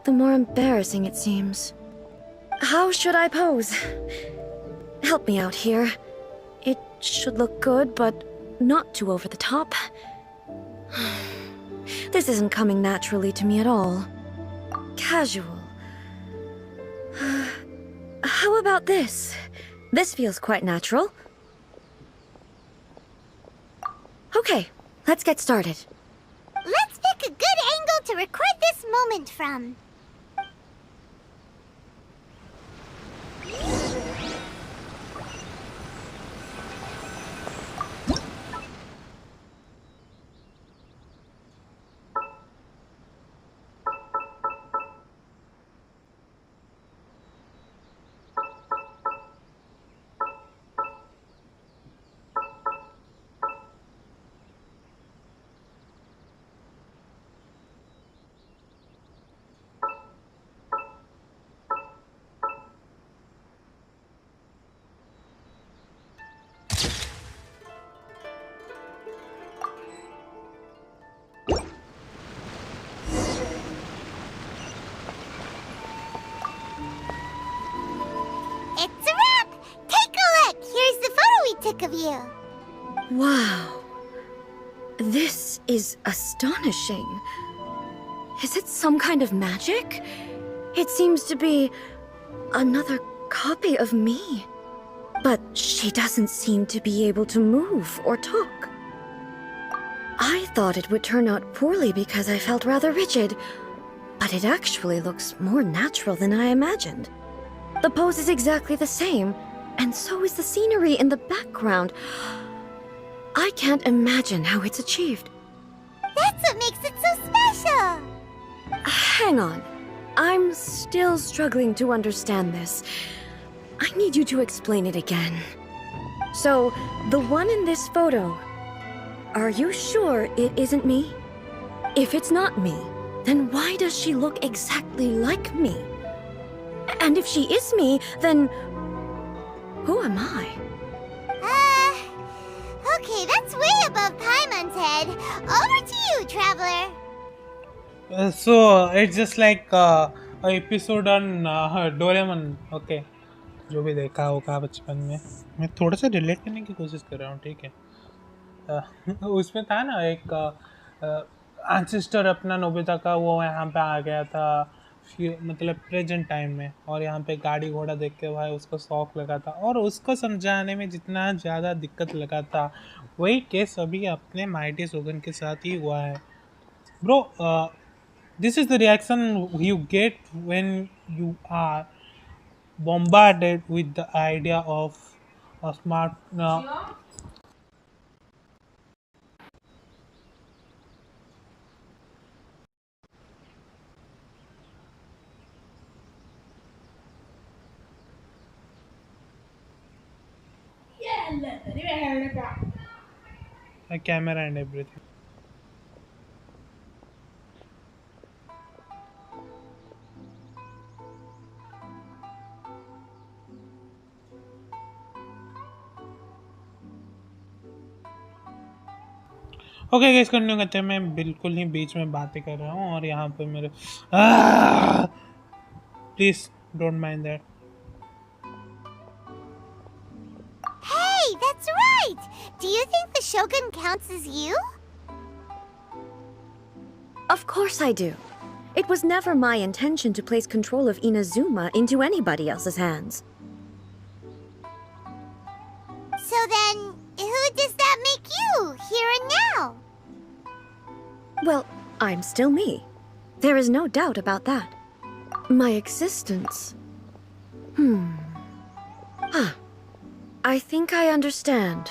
the more embarrassing it seems. How should I pose? Help me out here. It should look good, but not too over the top. This isn't coming naturally to me at all. Casual. How about this? This feels quite natural. Okay, let's get started. Let's pick a good angle to record this moment from. It's a wrap! Take a look! Here's the photo we took of you. Wow. This is astonishing. Is it some kind of magic? It seems to be another copy of me. But she doesn't seem to be able to move or talk. I thought it would turn out poorly because I felt rather rigid, but it actually looks more natural than I imagined. The pose is exactly the same, and so is the scenery in the background. I can't imagine how it's achieved. That's what makes it so special! Hang on. I'm still struggling to understand this. I need you to explain it again. So, the one in this photo, are you sure it isn't me? If it's not me, then why does she look exactly like me? And if she is me, then who am I? Okay, that's way above Paimon's head. Over to you, Traveler. So it's just like a episode on Doraemon. Okay, जो भी देखा होगा बचपन में, मैं थोड़ा सा relate करने की कोशिश कर रहा हूँ, ठीक है। उसमें था ना एक एंसेस्टर अपना नोबिता का, वो यहाँ पे आ गया था मतलब प्रेजेंट टाइम में, और यहाँ पे गाड़ी घोड़ा देख के भाई उसको शौक लगा था, और उसको समझाने में जितना ज़्यादा दिक्कत लगा था, वही केस अभी अपने माइटी शोगन के साथ ही हुआ है। Bro, this is the reaction you get when you are bombarded with the idea of a smart a camera and everything. Okay guys, continue करते हैं। मैं बिल्कुल ही बीच में बातें कर रहा हूँ और यहाँ पे मेरे please don't mind that. Hey, that's right! Do you think the Shogun counts as you? Of course I do. It was never my intention to place control of Inazuma into anybody else's hands. So then, who does that make you, here and now? Well, I'm still me. There is no doubt about that. My existence... I think I understand.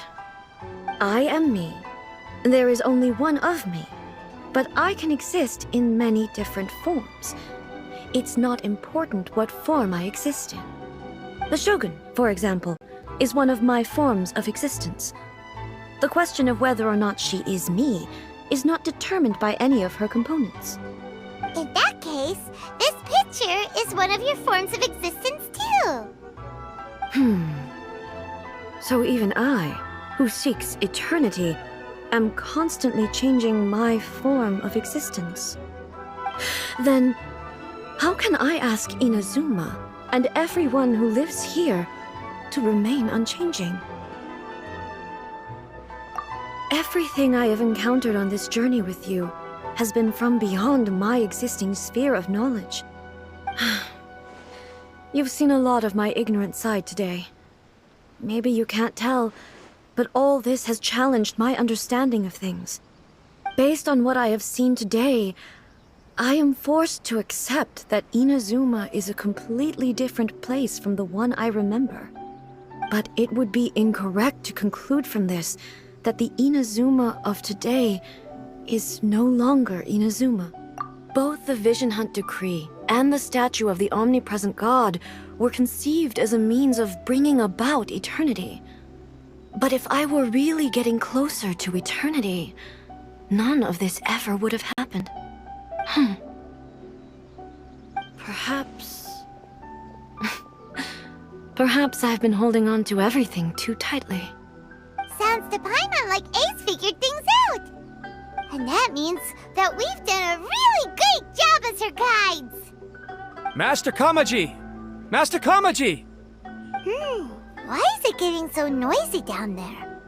I am me. There is only one of me. But I can exist in many different forms. It's not important what form I exist in. The Shogun, for example, is one of my forms of existence. The question of whether or not she is me is not determined by any of her components. In that case, this picture is one of your forms of existence too. So even I, who seeks eternity, am constantly changing my form of existence. Then, how can I ask Inazuma and everyone who lives here to remain unchanging? Everything I have encountered on this journey with you has been from beyond my existing sphere of knowledge. You've seen a lot of my ignorant side today. Maybe you can't tell, but all this has challenged my understanding of things. Based on what I have seen today, I am forced to accept that Inazuma is a completely different place from the one I remember. But it would be incorrect to conclude from this that the Inazuma of today is no longer Inazuma. Both the Vision Hunt Decree and the statue of the omnipresent god were conceived as a means of bringing about eternity. But if I were really getting closer to eternity, none of this ever would have happened. Perhaps... Perhaps I've been holding on to everything too tightly. Sounds to Paimon like Ace figured things out. And that means that we've done a really great job as her guides. Master Kamaji! Master Kamaji! Why is it getting so noisy down there?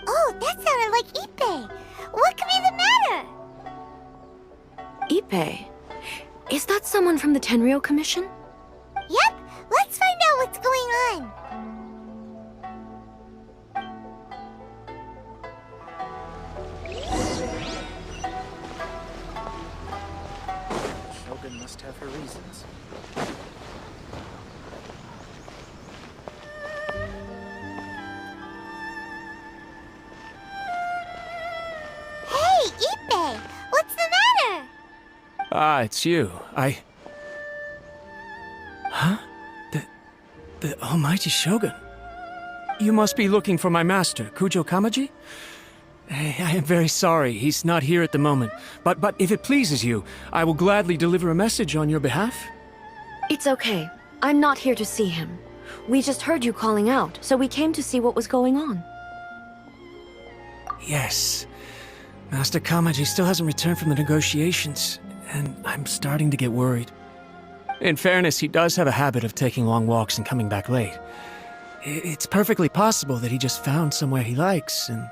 Oh, that sounded like Ippei. What could be the matter? Ippei? Is that someone from the Tenryou Commission? Yep, let's find out what's going on. Shogun must have her reasons. Hey, Ippei! What's the matter? Ah, it's you. Huh? The Almighty Shogun. You must be looking for my master, Kujo Kamaji? I am very sorry, he's not here at the moment. But if it pleases you, I will gladly deliver a message on your behalf. It's okay. I'm not here to see him. We just heard you calling out, so we came to see what was going on. Yes. Master Kamaji still hasn't returned from the negotiations, and I'm starting to get worried. In fairness, he does have a habit of taking long walks and coming back late. It's perfectly possible that he just found somewhere he likes and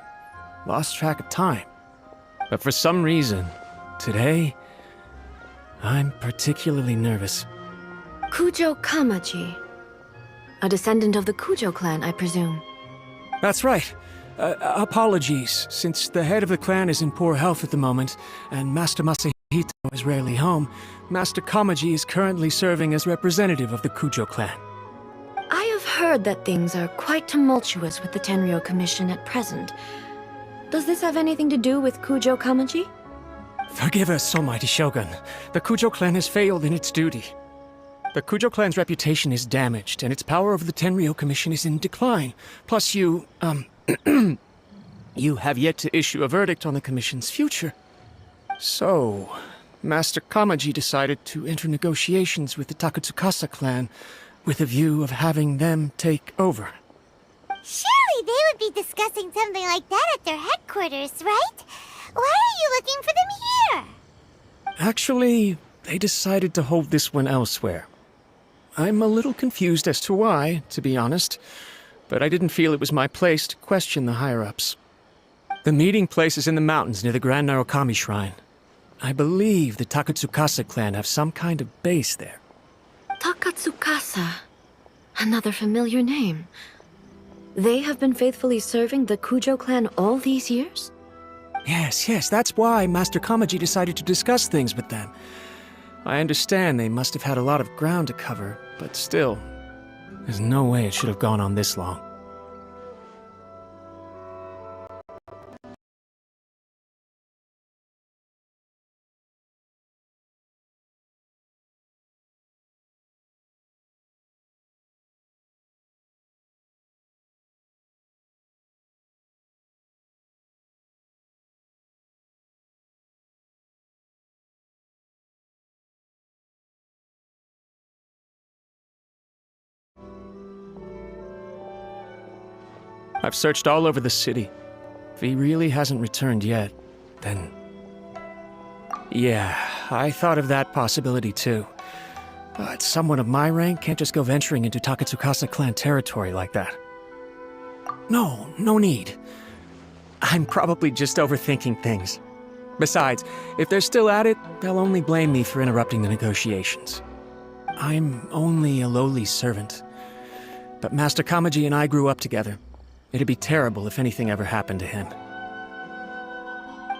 lost track of time. But for some reason, today, I'm particularly nervous. Kujo Kamaji. A descendant of the Kujo clan, I presume. That's right. Apologies, since the head of the clan is in poor health at the moment, and Master Masahito is rarely home, Master Kamaji is currently serving as representative of the Kujo clan. I have heard that things are quite tumultuous with the Tenryou Commission at present. Does this have anything to do with Kujo Kamaji? Forgive us, Almighty Shogun. The Kujo clan has failed in its duty. The Kujo clan's reputation is damaged, and its power over the Tenryou Commission is in decline. Plus you have yet to issue a verdict on the Commission's future. So, Master Kamaji decided to enter negotiations with the Takatsukasa clan with a view of having them take over. Surely they would be discussing something like that at their headquarters, right? Why are you looking for them here? Actually, they decided to hold this one elsewhere. I'm a little confused as to why, to be honest, but I didn't feel it was my place to question the higher-ups. The meeting place is in the mountains near the Grand Narukami Shrine. I believe the Takatsukasa clan have some kind of base there. Takatsukasa. Another familiar name. They have been faithfully serving the Kujo clan all these years? Yes, that's why Master Kamaji decided to discuss things with them. I understand they must have had a lot of ground to cover, but still, there's no way it should have gone on this long. I've searched all over the city. If he really hasn't returned yet, then... Yeah, I thought of that possibility too. But someone of my rank can't just go venturing into Takatsukasa clan territory like that. No need. I'm probably just overthinking things. Besides, if they're still at it, they'll only blame me for interrupting the negotiations. I'm only a lowly servant. But Master Kamaji and I grew up together. It'd be terrible if anything ever happened to him.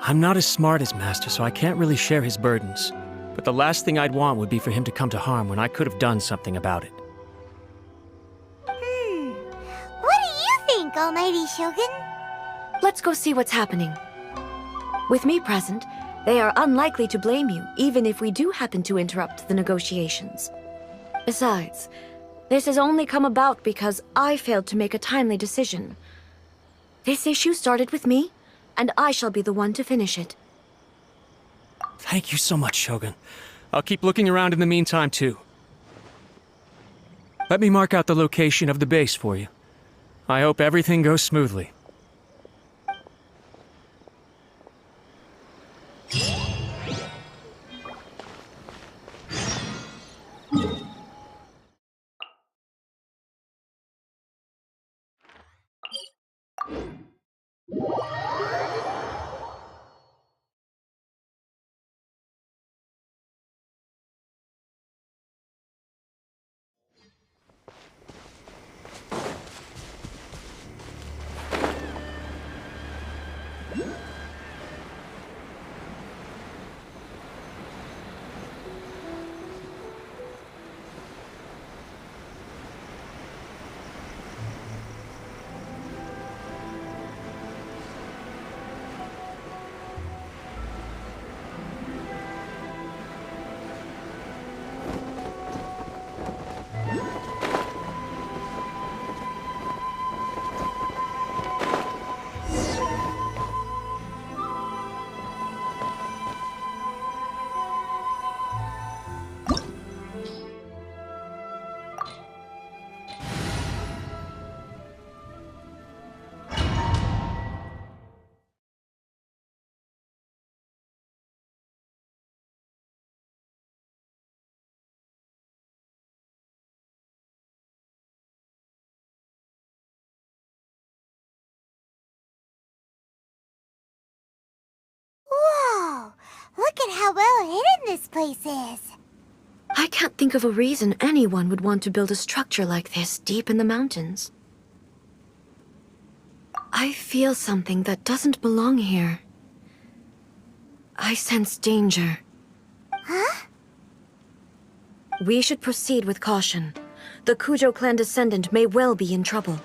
I'm not as smart as Master, so I can't really share his burdens. But the last thing I'd want would be for him to come to harm when I could have done something about it. What do you think, Almighty Shogun? Let's go see what's happening. With me present, they are unlikely to blame you, even if we do happen to interrupt the negotiations. Besides, this has only come about because I failed to make a timely decision. This issue started with me, and I shall be the one to finish it. Thank you so much, Shogun. I'll keep looking around in the meantime, too. Let me mark out the location of the base for you. I hope everything goes smoothly. Whoa! Look at how well hidden this place is. I can't think of a reason anyone would want to build a structure like this deep in the mountains. I feel something that doesn't belong here. I sense danger. Huh? We should proceed with caution. The Kujo clan descendant may well be in trouble.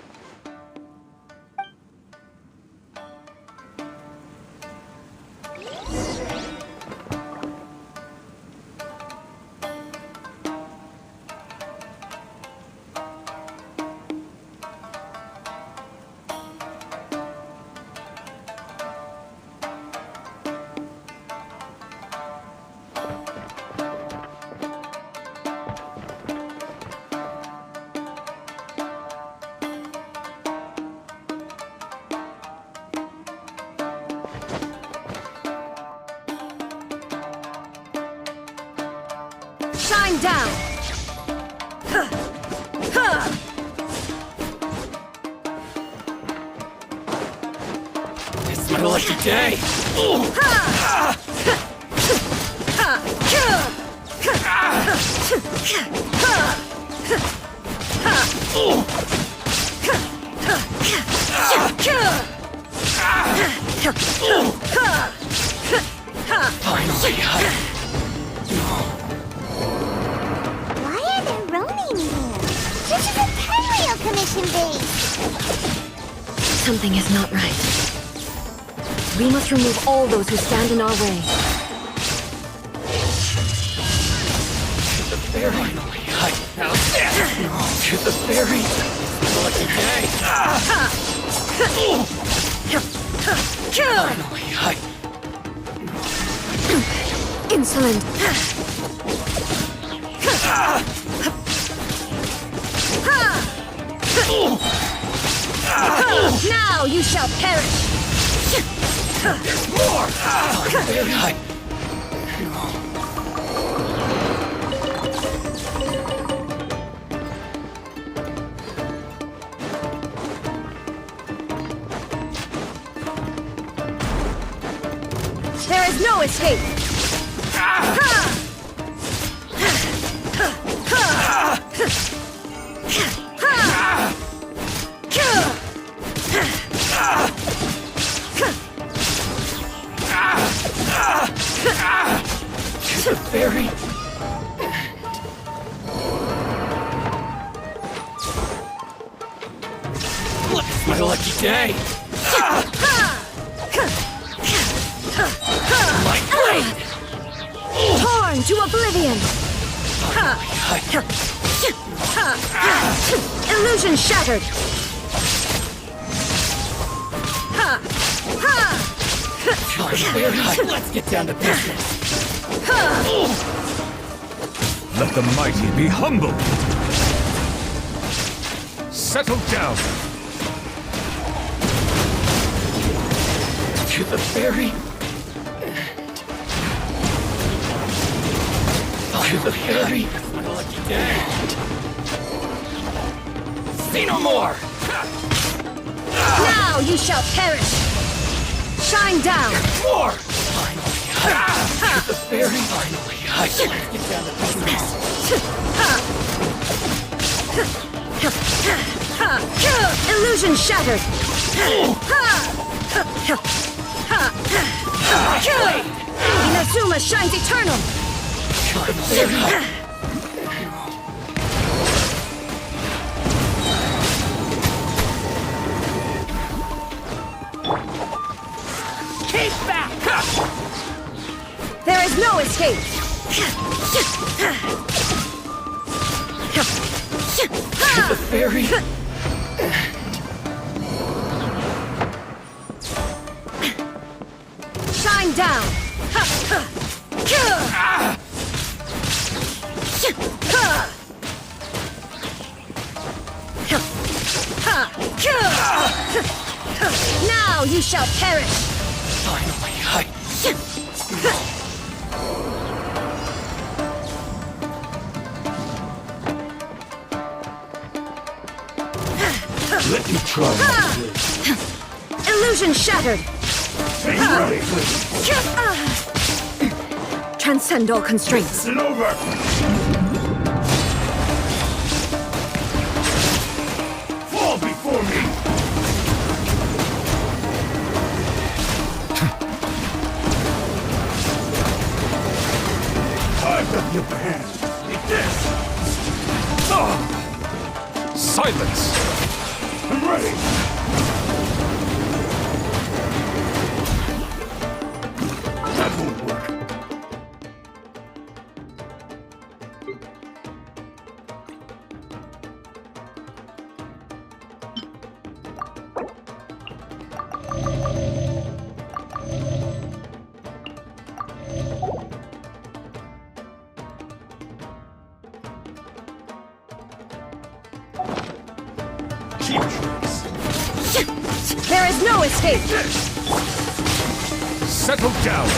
Shine down! It's my lucky day! Finally, Why are there Ronin here? This is a Tenryou commission base! Something is not right. We must remove all those who stand in our way. the ferry! How's that? To the ferry! Lucky day! Finally, Insolent! Now you shall perish! There's more! There is no escape! The ferry! It's my lucky day! My blade! Torn to oblivion! Illusion shattered! Let's get down to business! Let the mighty be humble. Settle down. To the ferry! To the ferry! My lucky day! See no more! Now you shall perish! Shine down! More! Finally, to the ferry! Finally, let's get down to business! Illusion shattered! Inazuma shines eternal! Keep back! There is no escape! To the ferry! Shine down! Now you shall perish! Finally, Let me try. Illusion shattered! Be ready, please. Transcend all constraints. It's over. Fall before me. I've got the upper hand. Take this. Silence. I'm ready. That won't work. There is no escape! Settle down.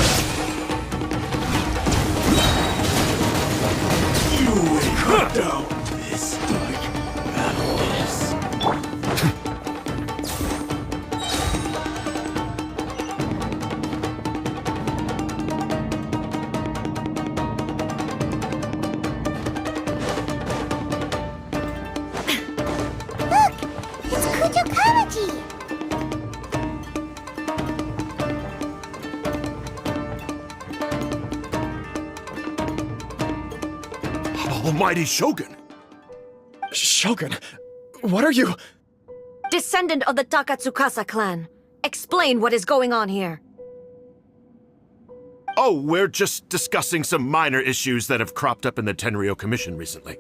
Look! It's Kujo Kamaji! Almighty Shogun! Shogun, what are you? Descendant of the Takatsukasa clan. Explain what is going on here. Oh, we're just discussing some minor issues that have cropped up in the Tenryo Commission recently.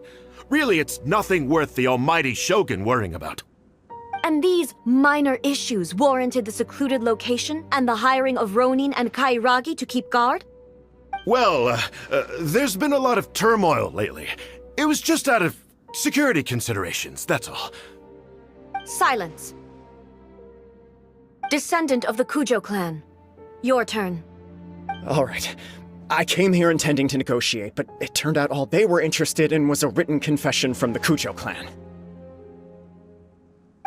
Really, it's nothing worth the almighty Shogun worrying about. And these minor issues warranted the secluded location and the hiring of Ronin and Kairagi to keep guard? Well, there's been a lot of turmoil lately. It was just out of security considerations, that's all. Silence. Descendant of the Kujo clan. Your turn. All right. I came here intending to negotiate, but it turned out all they were interested in was a written confession from the Kujo clan.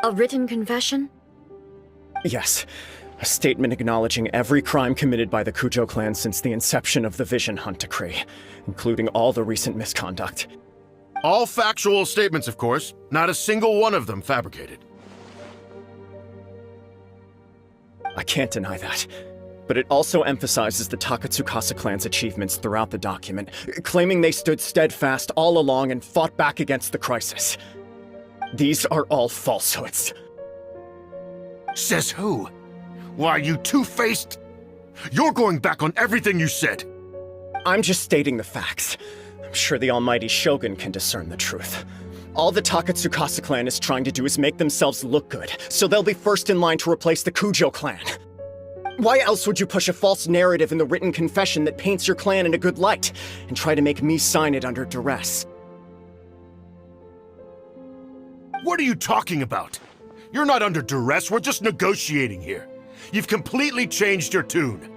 A written confession? Yes. A statement acknowledging every crime committed by the Kujo clan since the inception of the Vision Hunt Decree, including all the recent misconduct. All factual statements, of course. Not a single one of them fabricated. I can't deny that. But it also emphasizes the Takatsukasa clan's achievements throughout the document, claiming they stood steadfast all along and fought back against the crisis. These are all falsehoods. Says who? Why, you two-faced? You're going back on everything you said. I'm just stating the facts. I'm sure the almighty Shogun can discern the truth. All the Takatsukasa clan is trying to do is make themselves look good, so they'll be first in line to replace the Kujo clan. Why else would you push a false narrative in the written confession that paints your clan in a good light, and try to make me sign it under duress? What are you talking about? You're not under duress, we're just negotiating here. You've completely changed your tune.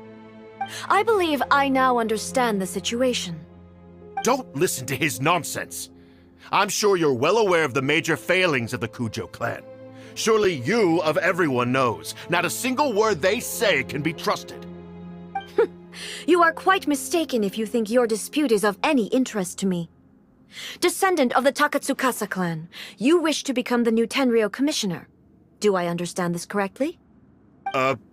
I believe I now understand the situation. Don't listen to his nonsense. I'm sure you're well aware of the major failings of the Kujo clan. Surely you, of everyone, knows. Not a single word they say can be trusted. You are quite mistaken if you think your dispute is of any interest to me. Descendant of the Takatsukasa clan, you wish to become the new Tenryo commissioner. Do I understand this correctly?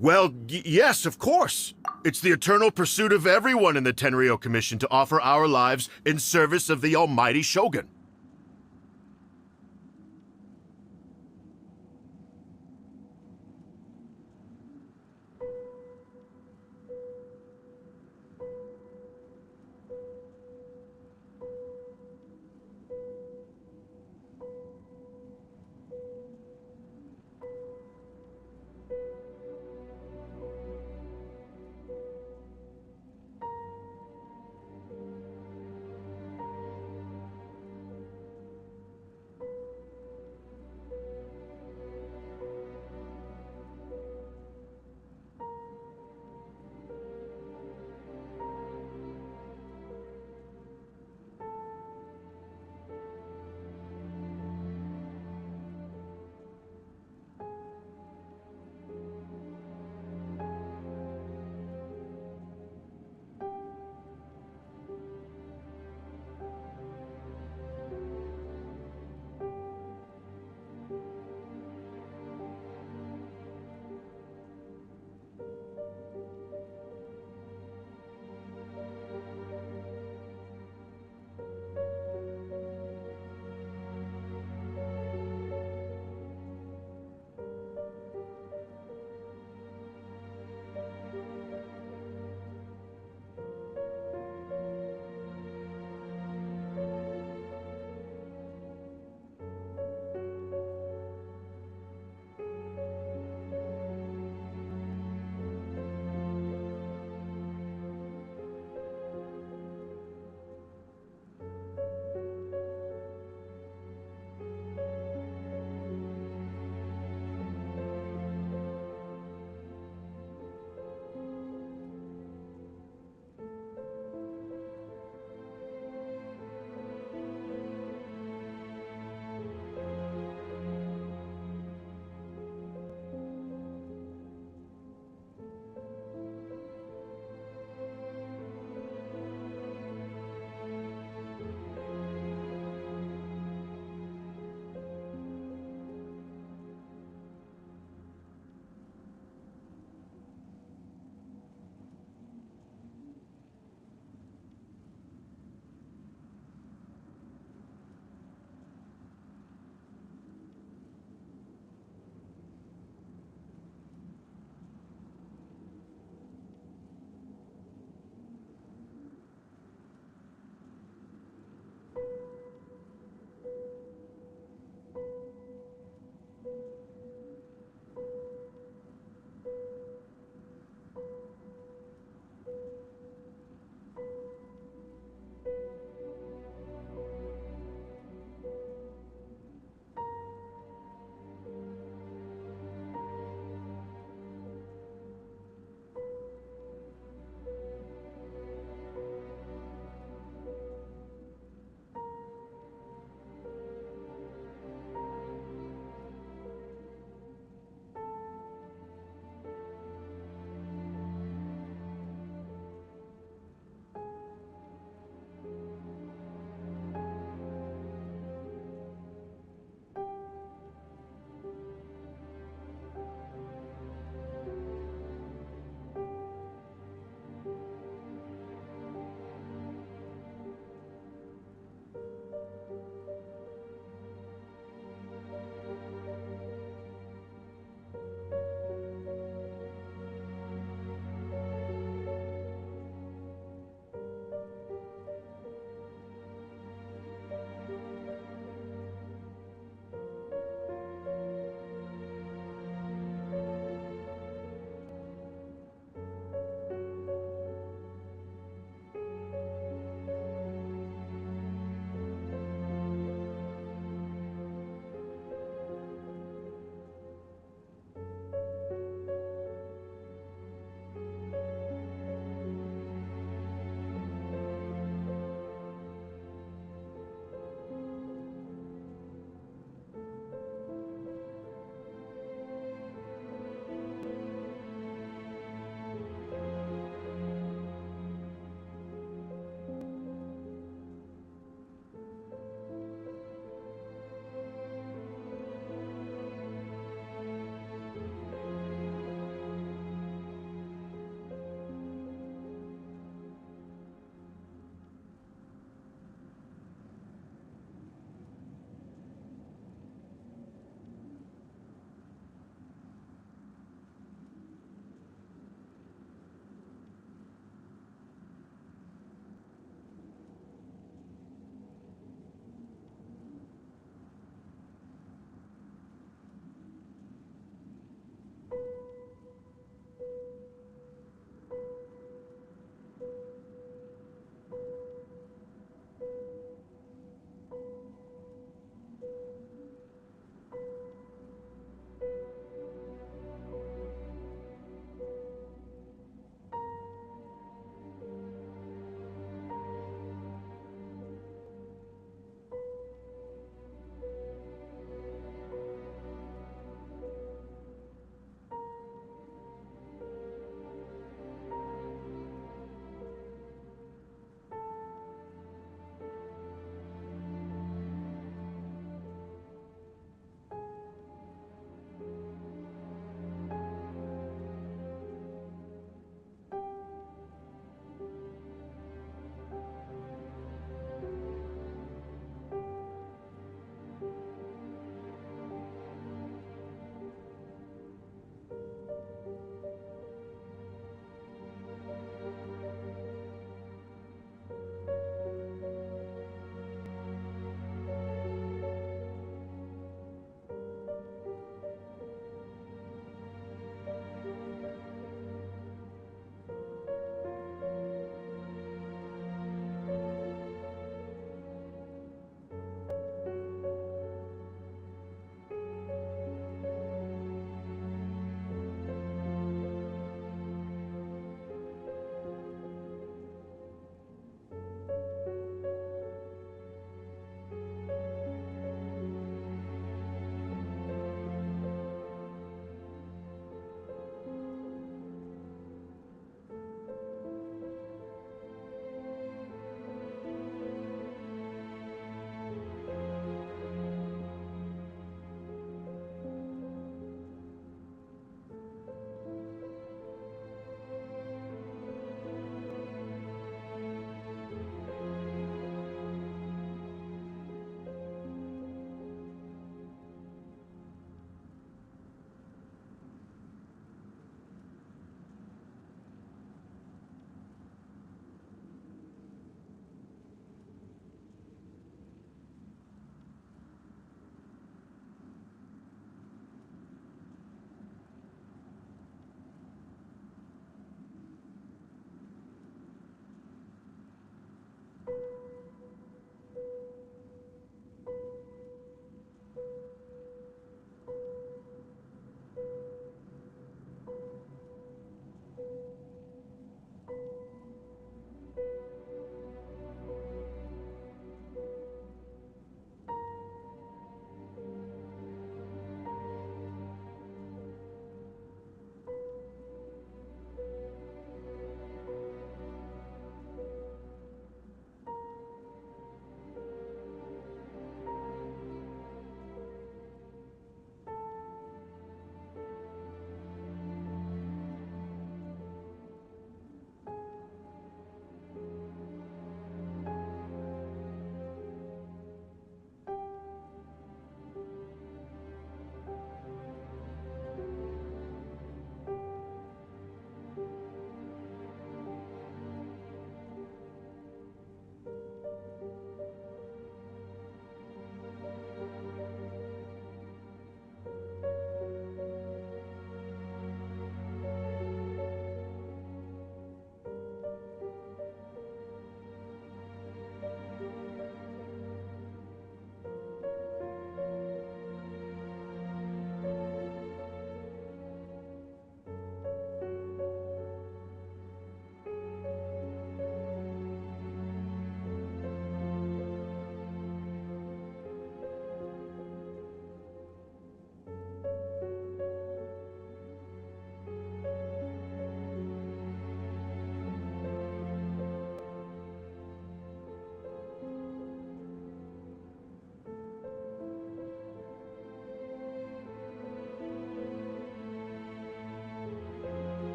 Well, yes, of course. It's the eternal pursuit of everyone in the Tenryo Commission to offer our lives in service of the almighty Shogun.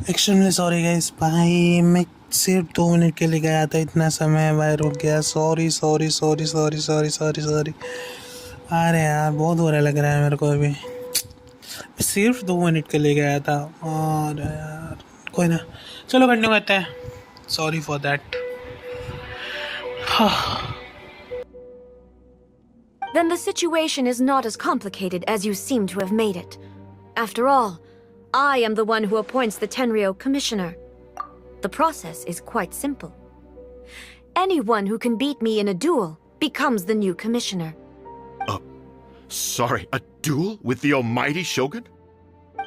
Extremely sorry guys भाई, मैं सिर्फ 2 minute के लिए गया था, इतना समय भाई रुक गया। Sorry sorry sorry sorry sorry sorry sorry. अरे यार बहुत बुरा लग रहा है मेरे को अभी, मैं सिर्फ 2 मिनट के लिए गया था। और यार कोई ना, चलो कंटिन्यू करते हैं। Sorry for that. Then the situation is not as complicated as you seem to have made it. After all, I am the one who appoints the Tenryou Commissioner. The process is quite simple. Anyone who can beat me in a duel becomes the new commissioner. Sorry, a duel with the almighty Shogun?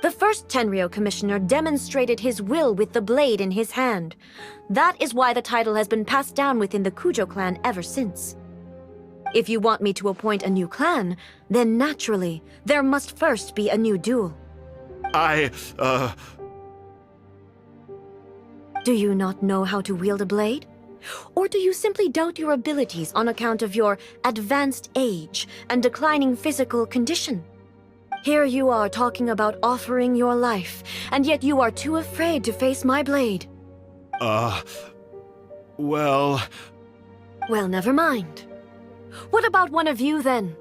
The first Tenryou Commissioner demonstrated his will with the blade in his hand. That is why the title has been passed down within the Kujo clan ever since. If you want me to appoint a new clan, then naturally, there must first be a new duel. Do you not know how to wield a blade? Or do you simply doubt your abilities on account of your advanced age and declining physical condition? Here you are talking about offering your life, and yet you are too afraid to face my blade. Well, never mind. What about one of you then?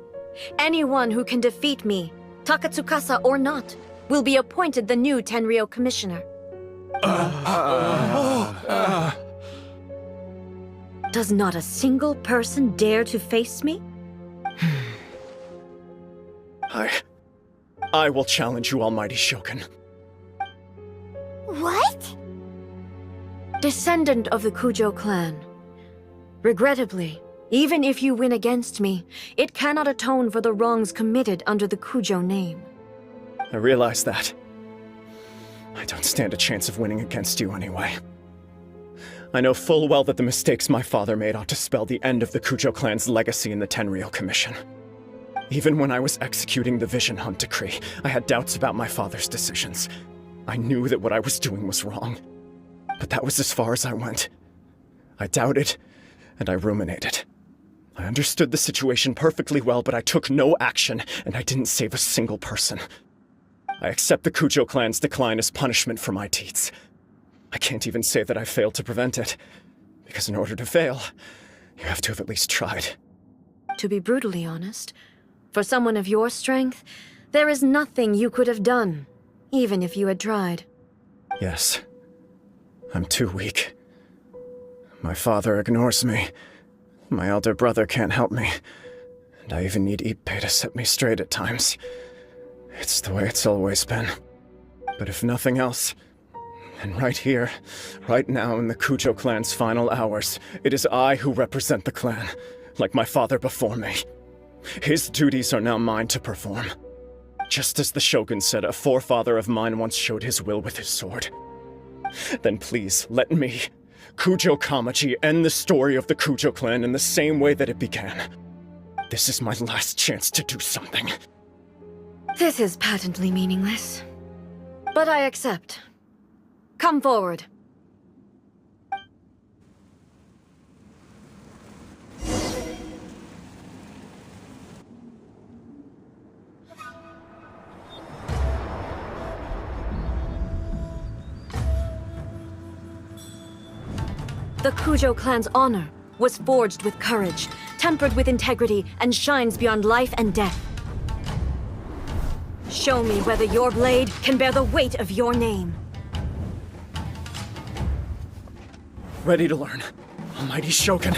Anyone who can defeat me, Takatsukasa or not, will be appointed the new Tenryou Commissioner. Does not a single person dare to face me? I will challenge you, almighty Shogun. What? Descendant of the Kujo clan. Regrettably, even if you win against me, it cannot atone for the wrongs committed under the Kujo name. I realize that. I don't stand a chance of winning against you anyway. I know full well that the mistakes my father made ought to spell the end of the Kujo clan's legacy in the Tenryou Commission. Even when I was executing the Vision Hunt decree, I had doubts about my father's decisions. I knew that what I was doing was wrong. But that was as far as I went. I doubted, and I ruminated. I understood the situation perfectly well, but I took no action, and I didn't save a single person. I accept the Kujo clan's decline as punishment for my deeds. I can't even say that I failed to prevent it, because in order to fail, you have to have at least tried. To be brutally honest, for someone of your strength, there is nothing you could have done, even if you had tried. Yes. I'm too weak. My father ignores me. My elder brother can't help me. And I even need Ippei to set me straight at times. It's the way it's always been. But if nothing else, and right here, right now in the Kujo clan's final hours, it is I who represent the clan, like my father before me. His duties are now mine to perform. Just as the Shogun said, a forefather of mine once showed his will with his sword. Then please, let me, Kujo Kamaji, end the story of the Kujo clan in the same way that it began. This is my last chance to do something. This is patently meaningless. But I accept. Come forward. The Kujo clan's honor was forged with courage, tempered with integrity, and shines beyond life and death. Show me whether your blade can bear the weight of your name. Ready to learn, almighty Shogun.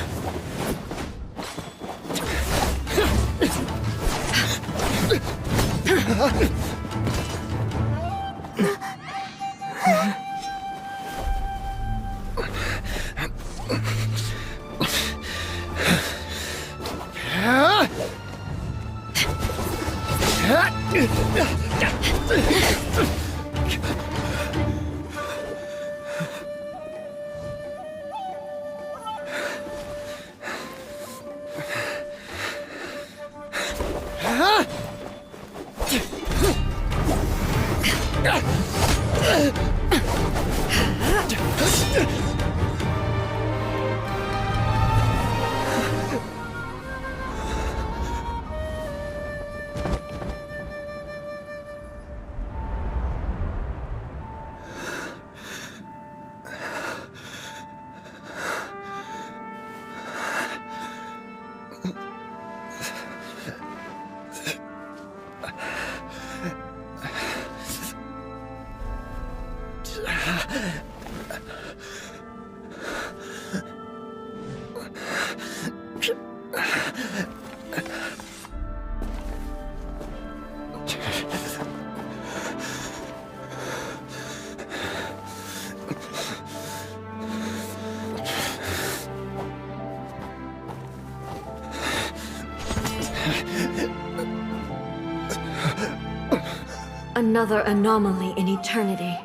Another anomaly in eternity.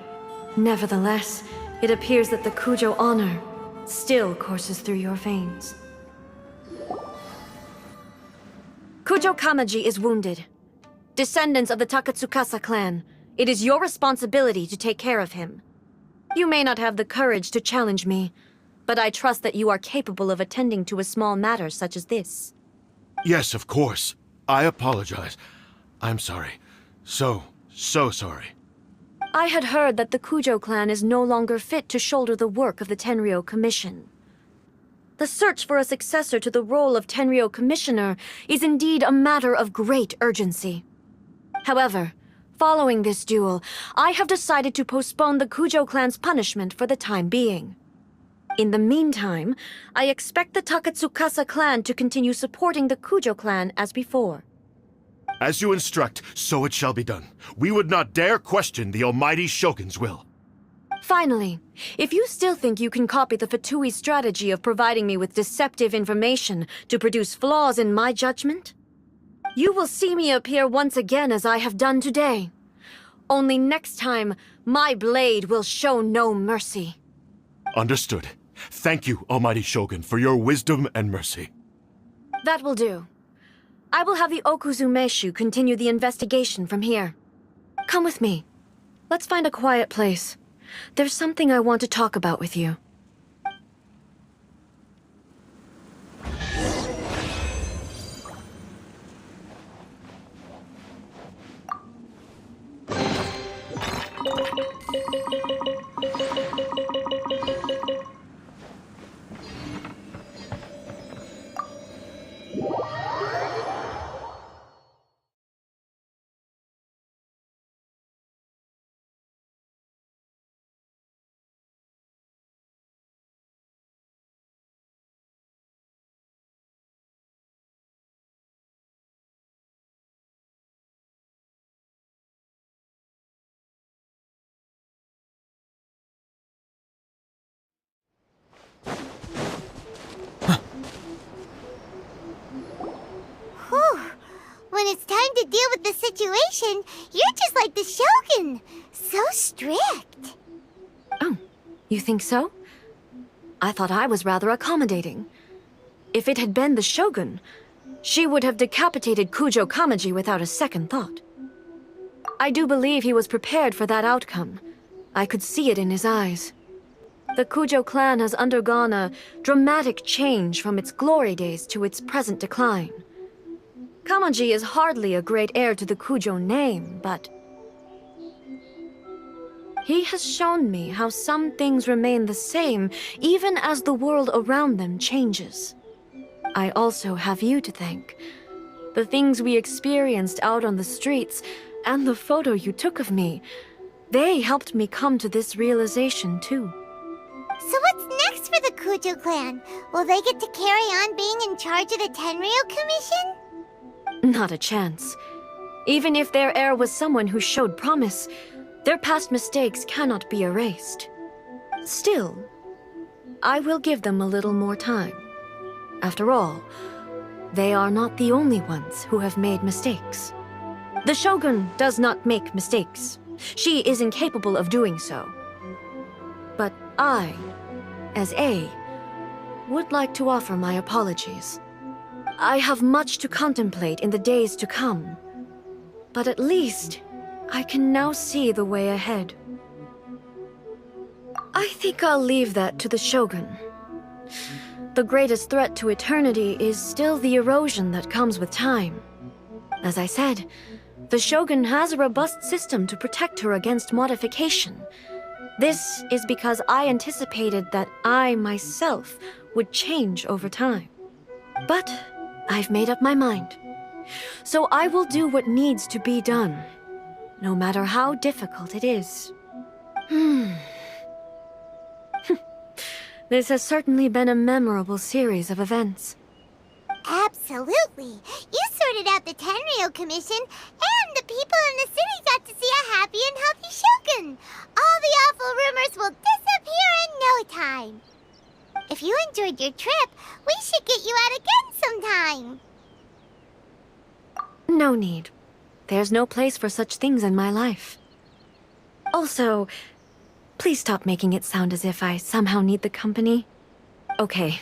Nevertheless, it appears that the Kujo honor still courses through your veins. Kujo Kamaji is wounded. Descendants of the Takatsukasa clan, it is your responsibility to take care of him. You may not have the courage to challenge me, but I trust that you are capable of attending to a small matter such as this. Yes, of course. I apologize. I'm sorry. So sorry. I had heard that the Kujo clan is no longer fit to shoulder the work of the Tenryou Commission. The search for a successor to the role of Tenryou Commissioner is indeed a matter of great urgency. However, following this duel, I have decided to postpone the Kujo clan's punishment for the time being. In the meantime, I expect the Takatsukasa clan to continue supporting the Kujo clan as before. As you instruct, so it shall be done. We would not dare question the almighty Shogun's will. Finally, if you still think you can copy the Fatui strategy of providing me with deceptive information to produce flaws in my judgment, you will see me appear once again as I have done today. Only next time, my blade will show no mercy. Understood. Thank you, almighty Shogun, for your wisdom and mercy. That will do. I will have the Okuzumeshu continue the investigation from here. Come with me. Let's find a quiet place. There's something I want to talk about with you. When it's time to deal with the situation, you're just like the Shogun. So strict. Oh, you think so? I thought I was rather accommodating. If it had been the Shogun, she would have decapitated Kujo Kamaji without a second thought. I do believe he was prepared for that outcome. I could see it in his eyes. The Kujo clan has undergone a dramatic change from its glory days to its present decline. Kamaji is hardly a great heir to the Kujo name, but he has shown me how some things remain the same even as the world around them changes. I also have you to thank. The things we experienced out on the streets and the photo you took of me, they helped me come to this realization too. So what's next for the Kujo clan? Will they get to carry on being in charge of the Tenryou Commission? Not a chance. Even if their heir was someone who showed promise, their past mistakes cannot be erased. Still, I will give them a little more time. After all, they are not the only ones who have made mistakes. The Shogun does not make mistakes. She is incapable of doing so. But I, as A, would like to offer my apologies. I have much to contemplate in the days to come, but at least I can now see the way ahead. I think I'll leave that to the Shogun. The greatest threat to eternity is still the erosion that comes with time. As I said, the Shogun has a robust system to protect her against modification. This is because I anticipated that I myself would change over time. But I've made up my mind. So I will do what needs to be done, no matter how difficult it is. This has certainly been a memorable series of events. Absolutely. You sorted out the Tenryo Commission, and the people in the city got to see a happy and healthy Shogun. All the awful rumors will disappear in no time. If you enjoyed your trip, we should get you out again sometime. No need. There's no place for such things in my life. Also, please stop making it sound as if I somehow need the company. Okay,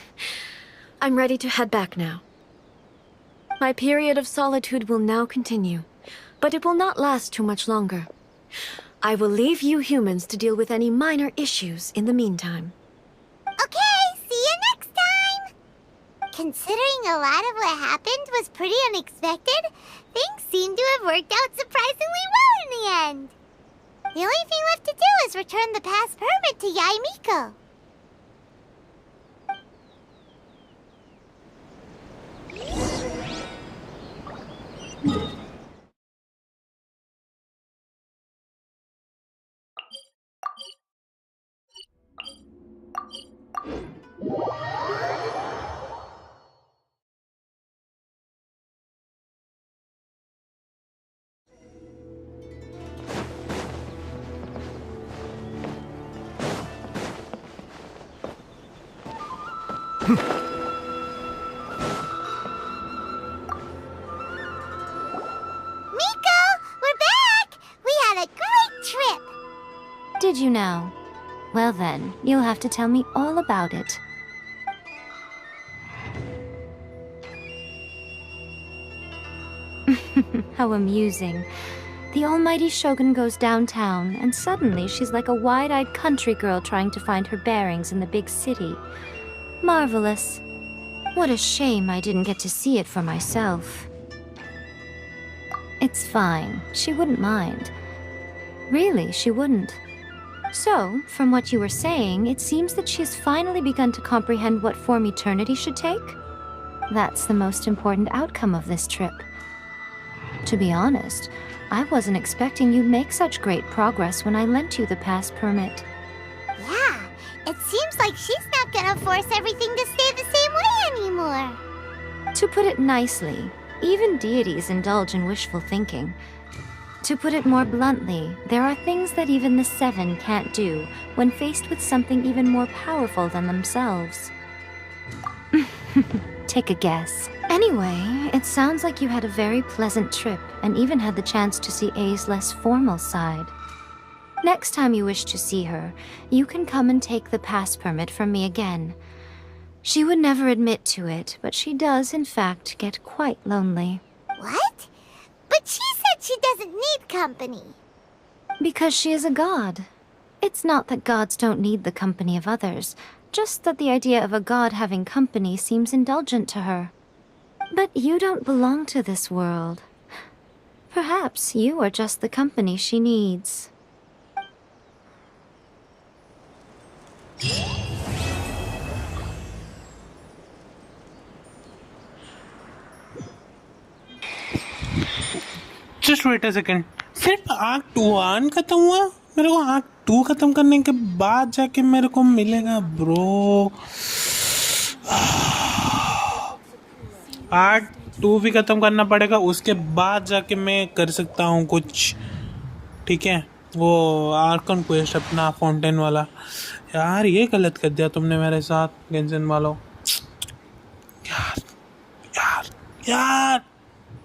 I'm ready to head back now. My period of solitude will now continue, but it will not last too much longer. I will leave you humans to deal with any minor issues in the meantime. Okay, see you next time! Considering a lot of what happened was pretty unexpected, things seem to have worked out surprisingly well in the end. The only thing left to do is return the pass permit to Yae Miko. Did you know? Well then, you'll have to tell me all about it. How amusing. The almighty Shogun goes downtown, and suddenly she's like a wide-eyed country girl trying to find her bearings in the big city. Marvelous. What a shame I didn't get to see it for myself. It's fine. She wouldn't mind. Really, she wouldn't. So, from what you were saying, it seems that she has finally begun to comprehend what form eternity should take? That's the most important outcome of this trip. To be honest, I wasn't expecting you'd make such great progress when I lent you the pass permit. Yeah, it seems like she's not gonna force everything to stay the same way anymore. To put it nicely, even deities indulge in wishful thinking. To put it more bluntly, there are things that even the Seven can't do when faced with something even more powerful than themselves. Take a guess. Anyway, it sounds like you had a very pleasant trip and even had the chance to see A's less formal side. Next time you wish to see her, you can come and take the pass permit from me again. She would never admit to it, but she does, in fact, get quite lonely. What? But she said she doesn't need company. Because she is a god. It's not that gods don't need the company of others, just that the idea of a god having company seems indulgent to her. But you don't belong to this world. Perhaps you are just the company she needs. Just wait a second. सिर्फ Act 1 खत्म हुआ? मेरे को Act 2 खत्म करने के बाद जाके मेरे को मिलेगा ब्रो. Act 2 भी खत्म करना पड़ेगा, उसके बाद जाके मैं कर सकता हूँ कुछ. ठीक है, वो आर्कन क्वेस्ट अपना फाउंटेन वाला. यार ये गलत कर दिया तुमने मेरे साथ गेंशिन वालों. यार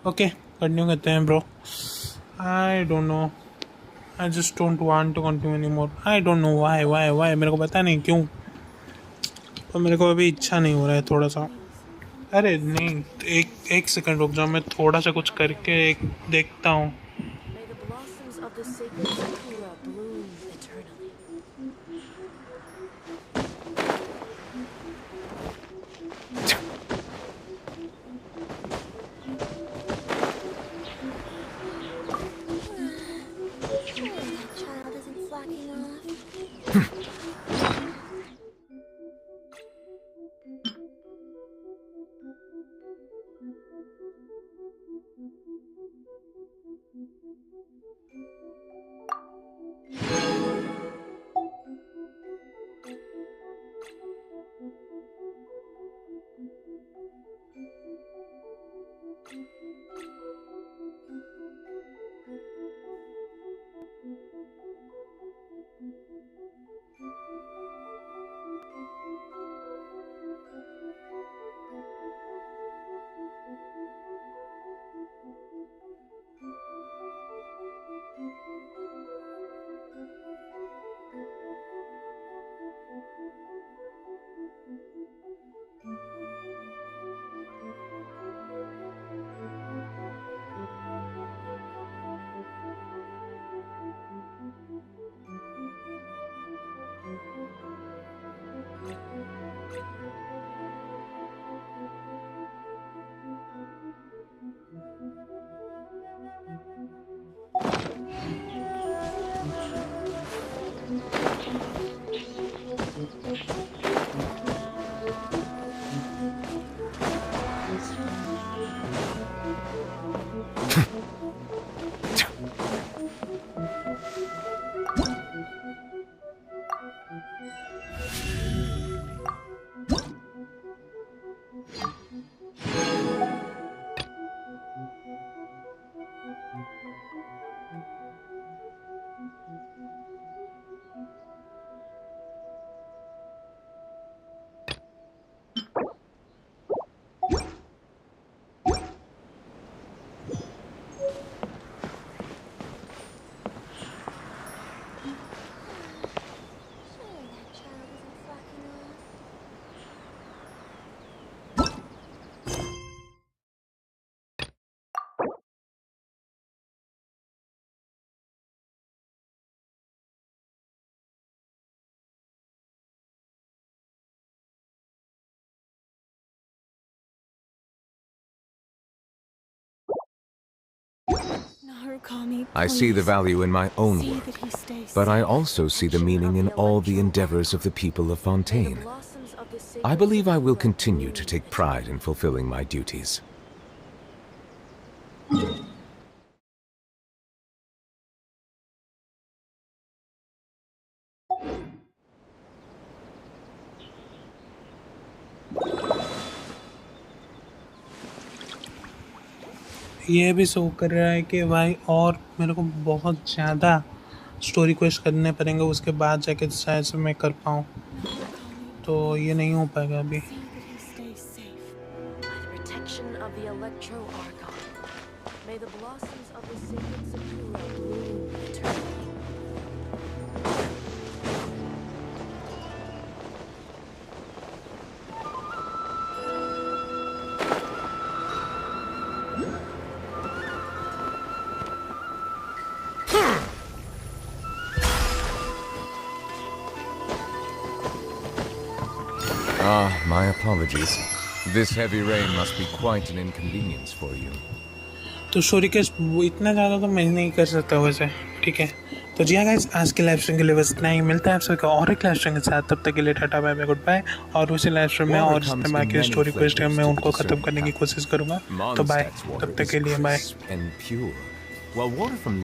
ओके कंटिन्यू करते हैं bro. I don't know. I just don't want to continue anymore. I don't know why. मेरे को पता नहीं क्यों. पर मेरे को अभी इच्छा नहीं हो रहा है थोड़ा सा. अरे नहीं, एक सेकंड रुक जाओ, मैं थोड़ा सा कुछ करके देखता हूँ. I see the value in my own work, but I also see the meaning in all the endeavors of the people of Fontaine. I believe I will continue to take pride in fulfilling my duties. ये भी show कर रहा है कि भाई और मेरे को बहुत ज़्यादा स्टोरी क्वेस्ट करने पड़ेंगे, उसके बाद जाके शायद से मैं कर पाऊँ, तो ये नहीं हो पाएगा अभी। Ah, my apologies. This heavy rain must be quite an inconvenience for you. तो स्टोरी के इतना ज़्यादा तो मैं नहीं कर सकता वैसे, ठीक है। तो जी हाँ गाइस, आज के लाइव स्ट्रीम के लिए बस इतना ही। मिलता है आप सभी का और एक लाइव स्ट्रीम के साथ, तब तक के लिए टाटा बाय बाय गुड बाय। और उसी लाइव स्ट्रीम में और जितने बाकी स्टोरी क्वेस्ट है मैं उनको ख़त्म करने की कोशिश करूँगा। तो बाय, तब तक के लिए बाय।